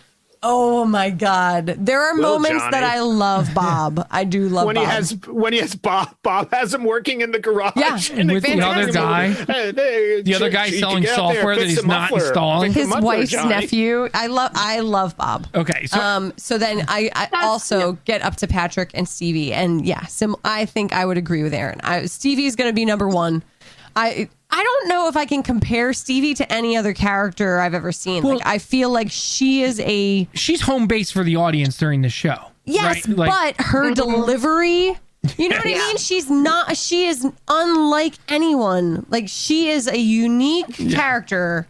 Oh my God! There are moments Johnny. that I love Bob. I do love when Bob. When he has Bob has him working in the garage. Yeah, and with the other guy. The other guy selling software that he's not installing. His wife's nephew. I love Bob. Okay, so then I also get up to Patrick and Stevie, and I think I would agree with Aaron. Stevie's going to be number one. I don't know if I can compare Stevie to any other character I've ever seen. Well, like, I feel like she's home base for the audience during the show. Yes, right? But her delivery, you know what I mean? She is unlike anyone. Like, she is a unique character.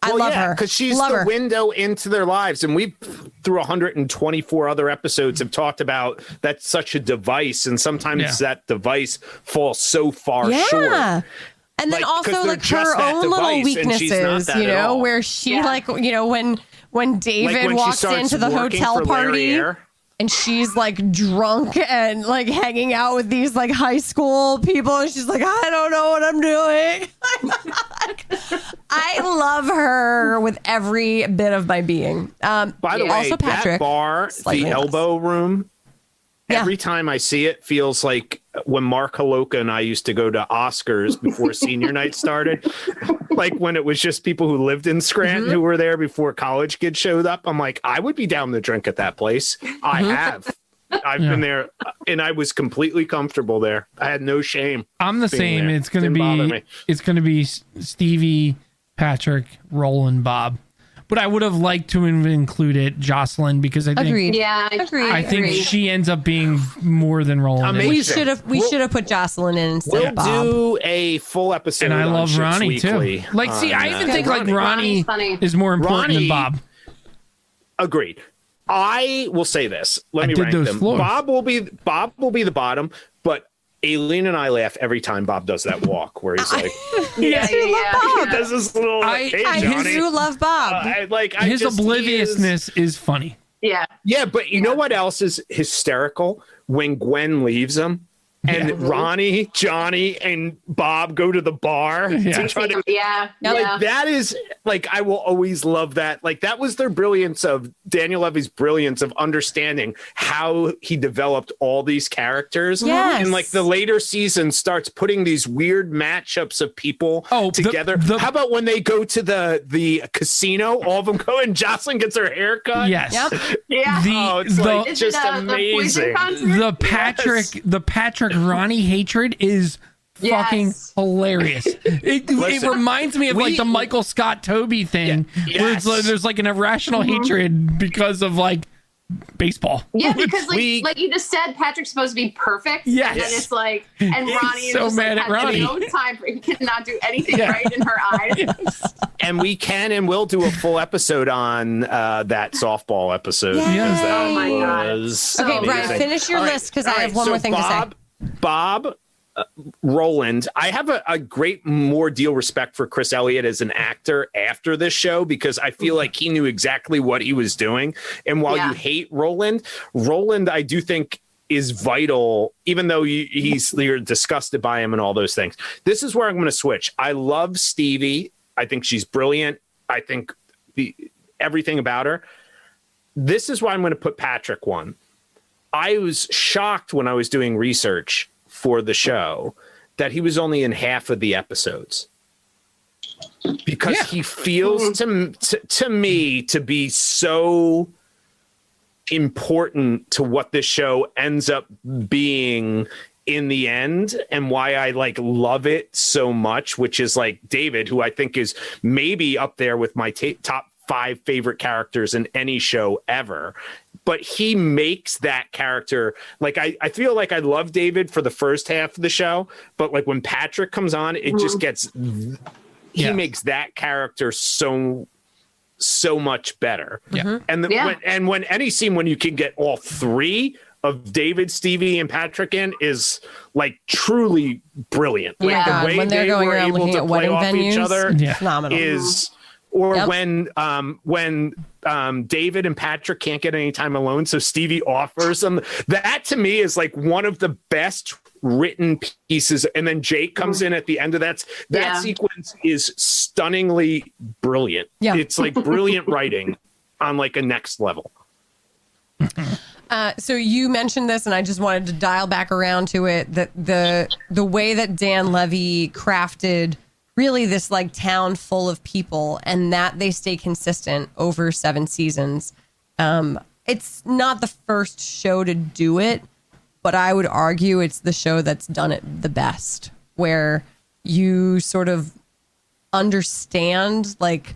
I love her because she's love the her. window into their lives, and we through 124 other episodes have talked about that's such a device, and sometimes that device falls so far short. And then Like, 'cause also they're like just her that own little device, and she's not weaknesses, that you at know, all. where she like, you know, when David Like when she walks starts into the working hotel for Larry party Eyre. and she's like drunk and like hanging out with these like high school people, and she's like, I don't know what I'm doing. I love her with every bit of my being. By the way, also Patrick, that bar, slightly the less. elbow room, every time I see it feels like when Mark Holoka and I used to go to Oscars before senior night started. Like when it was just people who lived in Scranton who were there before college kids showed up. I'm like, I would be down to drink at that place. I have. I've been there, and I was completely comfortable there. I had no shame. I'm the being same. there. It's gonna Didn't bother be me. Stevie, Patrick, Roland, Bob. But I would have liked to have included Jocelyn because I think Agreed. Yeah, Agreed. I think agree. she ends up being more than Roland. Amazing. We should have put Jocelyn in instead We'll of Bob. do a full episode. And I on love Schitts Ronnie Weekly too. Like, see, on, I even think like Ronnie. Ronnie Ronnie's funny. is more important than Ronnie- Bob. Agreed. I will say this. Let I me did rank those them. floors. Bob will be the bottom, but Aileen and I laugh every time Bob does that walk where he's like, Yeah, he does this little I- hey, I Johnny. do love Bob. His just- he obliviousness is funny. Yeah. Yeah, but you know what else is hysterical? When Gwen leaves him and Ronnie, Johnny, and Bob go to the bar to try to. Yeah. Like that is like I will always love that. Like that was their brilliance of Daniel Levy's brilliance of understanding how he developed all these characters. Yes. And like the later season starts putting these weird matchups of people together. How about when they go to the casino, all of them go and Jocelyn gets her hair cut? Yes. Yep. Yeah. It's like Is it, just the poison amazing. concert? The Patrick Ronnie hatred is fucking hilarious. It Listen, reminds me of like the Michael Scott Toby thing where it's like, there's like an irrational hatred because of like baseball. Yeah, because like you just said, Patrick's supposed to be perfect. Yes. And then it's like, and Ronnie He's is so just mad like at Ronnie. has no time for, he cannot do anything right in her eyes. And we can and will do a full episode on that softball episode. Yay. Because that Oh my God. was Okay, Brian, amazing. finish your All right, list because I all have right, one so more thing to say. Bob, Roland. I have a great more deal respect for Chris Elliott as an actor after this show because I feel like he knew exactly what he was doing. And while you hate Roland, I do think is vital, even though you're disgusted by him and all those things. This is where I'm going to switch. I love Stevie. I think she's brilliant. I think everything about her. This is why I'm going to put Patrick one. I was shocked when I was doing research for the show that he was only in half of the episodes because he feels to me to be so important to what this show ends up being in the end and why I like love it so much, which is like David, who I think is maybe up there with my top 5 favorite characters in any show ever. But he makes that character like I feel like I love David for the first half of the show, but like when Patrick comes on, it just gets he makes that character so much better. Yeah. And when any scene when you can get all 3 of David, Stevie, and Patrick in is like truly brilliant. Like Yeah, the way when they're they going were around able looking to at play wedding off each venues, other phenomenal. is when David and Patrick can't get any time alone, so Stevie offers them. That to me is like one of the best written pieces. And then Jake comes in at the end of that. That sequence is stunningly brilliant. Yeah. It's like brilliant writing on like a next level. So you mentioned this, and I just wanted to dial back around to it. That the way that Dan Levy crafted really this like town full of people, and that they stay consistent over 7 seasons. It's not the first show to do it, but I would argue it's the show that's done it the best, where you sort of understand like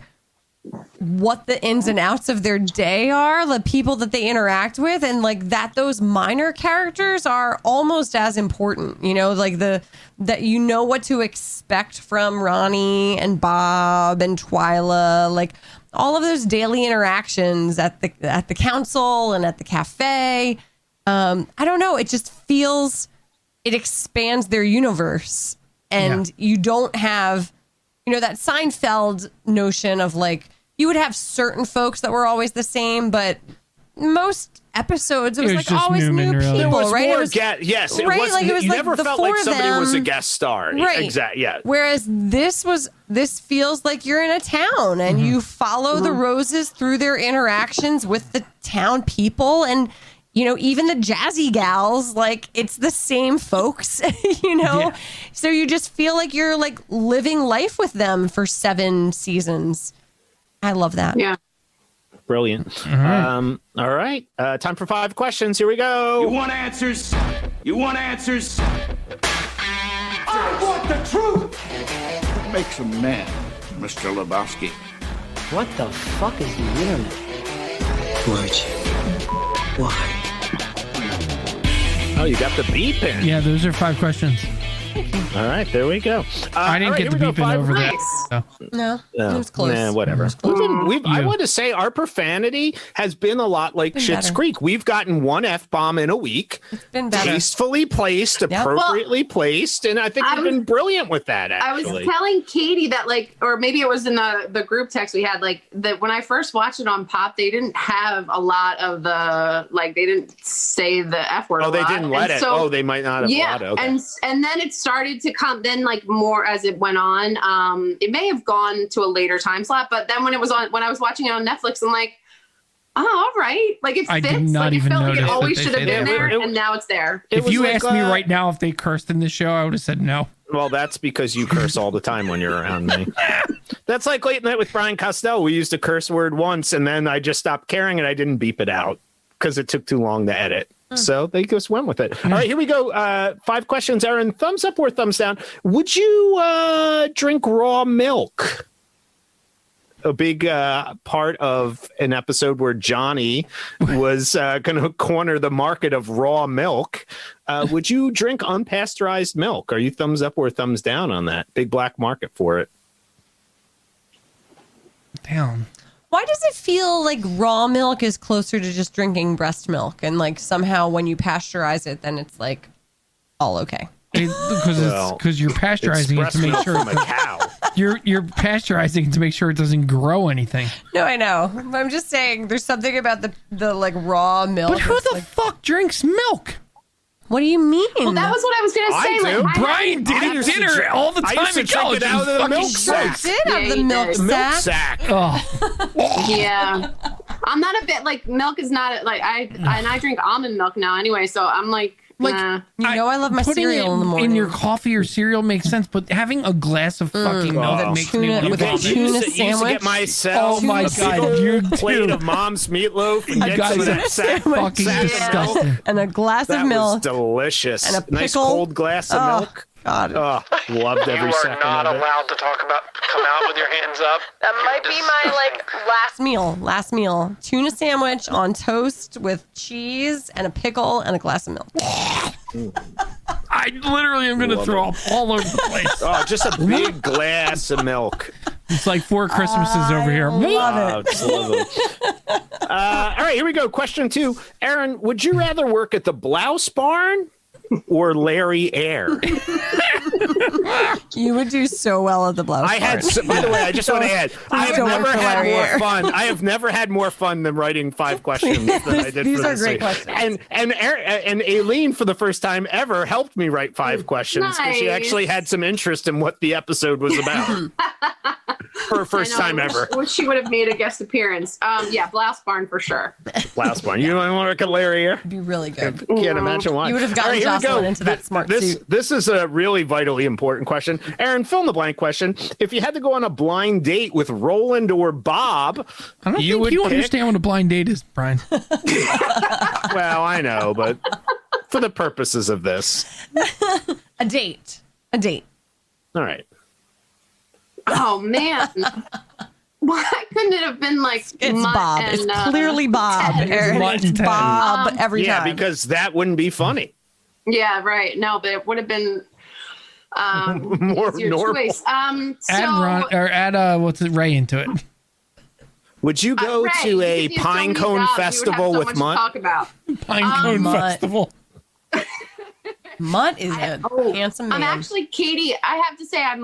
what the ins and outs of their day are, the people that they interact with, and like that those minor characters are almost as important, like that you know what to expect from Ronnie and Bob and Twyla, like all of those daily interactions at the council and at the cafe. I don't know, it just feels it expands their universe, and you don't have that Seinfeld notion of like you would have certain folks that were always the same, but most episodes it was like always Newman, new really. people, There was right? more it was yes, it right? was, Like it was you like never the felt four like of somebody them, was a guest star. right? Exactly. Yeah. Whereas this feels like you're in a town and you follow the Roses through their interactions with the town people, and even the jazzy gals, like it's the same folks, Yeah. So you just feel like you're like living life with them for 7 seasons. I love that. Yeah. Brilliant. All right. Time for 5 questions. Here we go. You want answers? You want answers? I want the truth! What makes a man, Mr. Lebowski? What the fuck is the internet? Why'd you? Why? Oh, you got the beep in. Yeah, those are 5 questions. All right, there we go. I didn't get the beep in over that. So. No, it was close. Nah, whatever. I want to say our profanity has been a lot like Schitts better. Creek. We've gotten 1 F-bomb in a week. It's been better. Tastefully placed, appropriately placed, and I think we've been brilliant with that, I was actually. telling Katie that, like, or maybe it was in the group text we had, like, that when I first watched it on Pop, they didn't have a lot of the, like, they didn't say the F word. Oh, a they lot. didn't let And it. so, Oh, they might not have allowed it. Okay. and then it started to come. Then, like, more as it went on. It may have gone to a later time slot, but then when I was watching it on Netflix, I'm like, oh, all right, like it fits. I did not like, even it felt like it notice that always they should have say been the F there, word. and now it's there. It If was you like, asked me right now if they cursed in this show, I would have said no. Well, that's because you curse all the time when you're around me. That's like Late Night with Brian Costello. We used a curse word once, and then I just stopped caring, and I didn't beep it out because it took too long to edit. So they just went with it. All right, here we go. 5 questions, Aaron. Thumbs up or thumbs down? Would you drink raw milk? A big part of an episode where Johnny was going to corner the market of raw milk. Would you drink unpasteurized milk? Are you thumbs up or thumbs down on that? Big black market for it. Down. Why does it feel like raw milk is closer to just drinking breast milk, and like somehow when you pasteurize it, then it's like all okay? Because you're pasteurizing it It's to make breast sure milk from a cow. you're pasteurizing it to make sure it doesn't grow anything. No, I know. I'm just saying there's something about the like raw milk. But who that's the like, fuck drinks milk? what do you mean? Well, that was what I was going to I say. do. Like, Brian did I at used to dinner drink- all the I time used to in drink college. it out of the Fucking milk sucks. did Yeah, have the you milk did. Milk sack. sack. Oh, yeah, I'm not a bit like milk is not like I drink almond milk now anyway, so I'm like, Like, nah. You know I love my putting cereal it in the morning. in your coffee or cereal makes sense, but having a glass of fucking milk Oh. makes me Tuna want to with a vomit. tuna You used to sandwich? get myself Oh my a God, big you plate too. of mom's meatloaf and You get guys some of are that sack. fucking sack disgusting. and a glass That of milk. was delicious. And a Nice pickle. cold glass of Oh, milk. God. Oh, loved You every are second not of it. allowed to talk about come out with your hands up. That might be my like last meal. Tuna sandwich on toast with cheese and a pickle and a glass of milk. I literally am going to throw up all over the place. Oh, just a big glass of milk. It's like 4 Christmases over here. Love it. It's lovely. All right, here we go. Question 2. Aaron, would you rather work at the Blouse Barn or Larry Air? You would do so well at the blouse. I had, barn. by the way, I just want to add, I have don't work never for had Larry more Air. fun. I have never had more fun than writing 5 questions than I did These for are this great week. questions. And Aileen, for the first time ever, helped me write 5 questions because she Nice. actually had some interest in what the episode was about. For first time ever. Wish she would have made a guest appearance. Yeah, Blouse Barn for sure. Blouse Barn. You want to work at Larry Air? It'd be really good. Can't imagine why. You would have gotten All right, here we Jocelyn go. into that smart this, suit. This is a really vitally important question. Aaron, fill in the blank question. If you had to go on a blind date with Roland or Bob, I don't you think would you pick- understand what a blind date is, Brian. Well, I know, but for the purposes of this. A date. All right. Oh man. why couldn't it have been like It's Mutt Bob. and, It's clearly Bob, Ted? Aaron. Mutt It's and Ted. Bob every Yeah, time. because that wouldn't be funny. Yeah, right. No, but it would have been More easier normal. choice. Add what's it, Ray into it. Would you go Ray, to a because you have so pine many cone jobs, festival you would have so with much to Mutt? talk about. Pine Cone Mutt. Festival. Mutt is a handsome man. I'm actually Katie. I have to say, I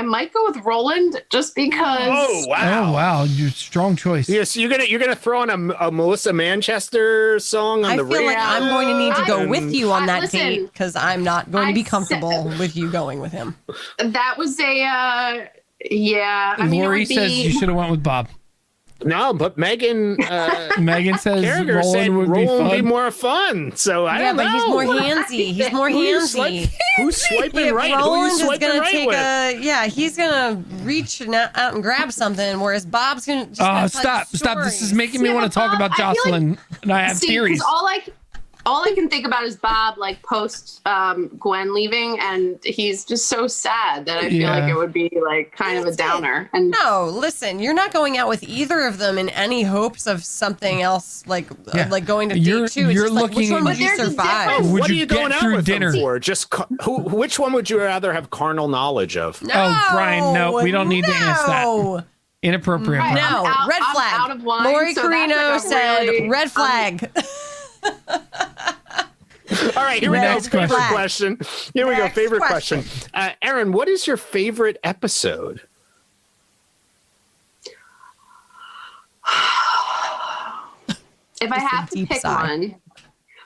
might go with Roland just because. Oh wow! Oh wow, you strong choice. Yes, you're gonna throw in a Melissa Manchester song on I the feel radio. like I'm going to need to go with you on that Listen, date because I'm not going to be I comfortable with you going with him. That was a yeah. I mean, it Lori would be, says you should have went with Bob. No, but Megan Megan says Carragher said Roland would Roland be fun. more fun. So I Yeah, don't know. but he's more handsy. He's more handsy. Who's swiping Yeah, right? Who Roland you is swiping gonna right take with? he's gonna reach out and grab something, whereas Bob's gonna just Oh, gonna tell stop. This is stories. making me Yeah, want but to talk Bob, about I feel like- Jocelyn, and I have See, theories. 'cause all I can think about is Bob, like post Gwen leaving, and he's just so sad that I feel Yeah. like it would be like kind of a downer. And No, listen, you're not going out with either of them in any hopes of something else, like going to You're- date two. It's you're just like, which looking- one But would you there's a survive? difference. Would What you are you get going out through with dinner? them for? Just which one would you rather have carnal knowledge of? No, Oh, Brian, no, we don't need to ask that. no. Inappropriate. Right. Brian. No, I'm red I'm flag. out of wine, Lori so that's Carino like a said really- red flag. All right, here we go. Next Favorite question. question. Here we go. Next Favorite question. question. Aaron, what is your favorite episode? If I have to deep pick sigh. one,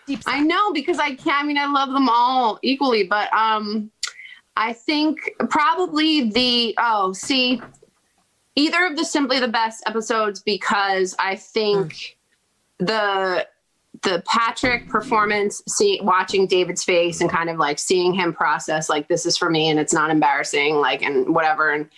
Deep I know because I can't. I mean, I love them all equally, but I think probably either of the Simply the Best episodes, because I think the Patrick performance, watching David's face and kind of like seeing him process like this is for me and it's not embarrassing, like, and whatever,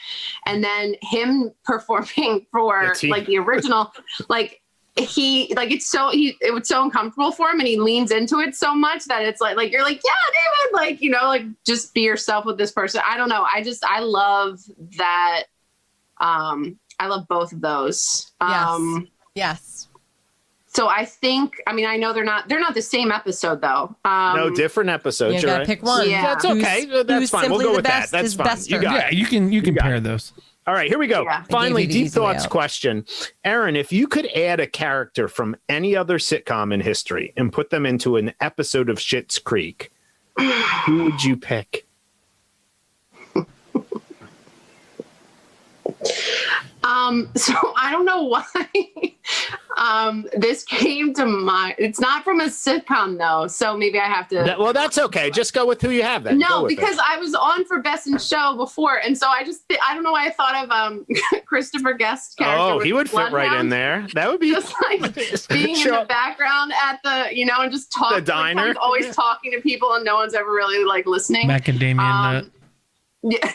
and then him performing for like the original, like. It was so uncomfortable for him and he leans into it so much that it's like you're like, yeah, David, like, you know, like just be yourself with this person. I don't know. I love that. I love both of those. Yes. So I think, I mean, I know they're not the same episode though. No, different episodes. You You're gotta right. pick one. Yeah. That's okay. That's who's fine. We'll simply go the with that. best That's is fine. bester. You got Yeah, it. you can got pair it. those. All right, here we go. Yeah. Finally, I gave you the deep easy way thoughts out. question. Aaron, if you could add a character from any other sitcom in history and put them into an episode of Schitt's Creek, who would you pick? So I don't know why this came to mind. It's not from a sitcom though, so maybe I have to. Well, that's okay. Just go with who you have then. Go No, with because it. I was on for Best in Show before, and so I don't know why I thought of Christopher Guest character. Oh, with he would fit right in Bloodhound. there. That would be Just like being in Sure. the background at the, you know, and just talking. The diner. Like, always talking to people, and no one's ever really like listening. Macadamia nut. Yeah.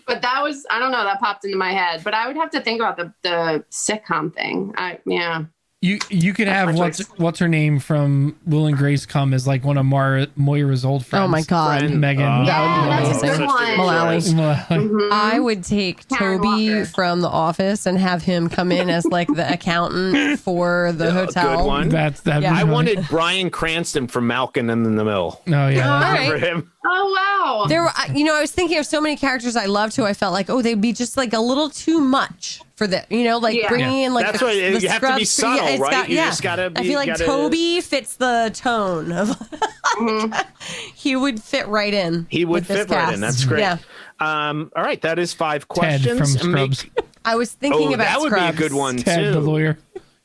But that was, I don't know, that popped into my head. But I would have to think about the sitcom thing. Yeah. You could have my what's her name from Will and Grace come as like one of Moira's old friends. Oh my God. Friend. Megan. That would be that's a amazing. good one. Malawi. Well, I would take Karen Toby Walker. from The Office and have him come in as like the accountant for the hotel. good one. that'd Yeah. be I funny. wanted Bryan Cranston from Malcolm in the Mill. Oh yeah. All right. Remember him? Oh, wow. There were, I was thinking of so many characters I loved who I felt like, they'd be just like a little too much for that, like Yeah. bringing in like That's the, why you the have to be scrubs. subtle, it's right? got- You yeah. just gotta I be- feel like gotta- Toby fits the tone of. He would fit right in. He would with this fit right in. cast. That's great. Yeah, All right, that is 5 Ted questions. from Scrubs. I was thinking about that would be a Scrubs. good one Ted too. the lawyer.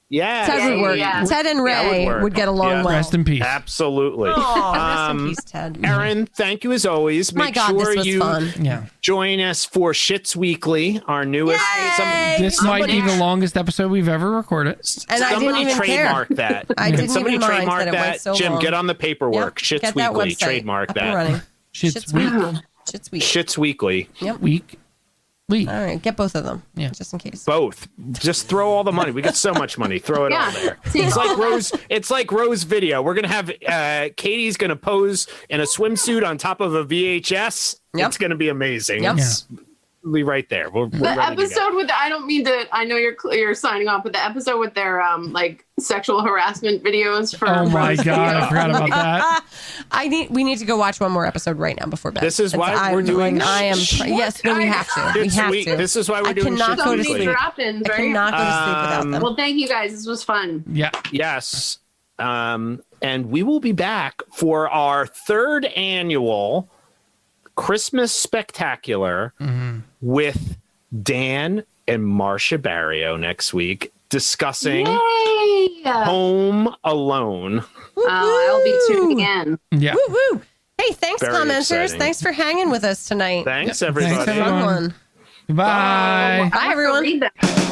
Yeah, Ted would work. Yeah. Ted and Yeah, it would Ray work. would get along Yeah. well. Rest in peace. absolutely. Oh, rest in peace, Ted. Aaron, thank you as always. My Make God, sure this was you fun. Yeah. join us for Schitts Weekly, our newest. Yay! This might be somebody- the longest episode we've ever recorded. And I didn't somebody even trademark care. that. I didn't Somebody even mind trademark that it went so Jim, long. get on the paperwork. Yep, Schitts get that Weekly, website trademark up and that. running. Shit's week. Shit's week. Schitts Weekly. Yep. Week. Lee. All right, get both of them. Yeah. Just in case. Both. Just throw all the money. We got so much money. Throw it all there. It's like Rose video. We're gonna have Katie's gonna pose in a swimsuit on top of a VHS. Yep. It's gonna be amazing. Yep. It's right there. We're The ready to go. episode with I don't mean to. I know you're signing off, but the episode with their like sexual harassment videos for. Oh my Rose God, video. I forgot about that. We need to go watch one more episode right now before bed. This is why we're doing Yes, no, we have to. We It's have sweet. to. This is why we're I doing cannot Schitts go to weekly. sleep. Drop-ins, I right? cannot go to sleep without them. Well, thank you guys. This was fun. Yeah. Yes. And we will be back for our third annual Christmas Spectacular with Dan and Marcia Barrio next week discussing Yay! Home Alone. I'll be tuning in. Yeah. Woo woo. Hey, thanks, Very commenters. exciting. Thanks for hanging with us tonight. Thanks, Yep. everybody. Thanks, Fun everyone. one. Bye. Bye, everyone. Read that.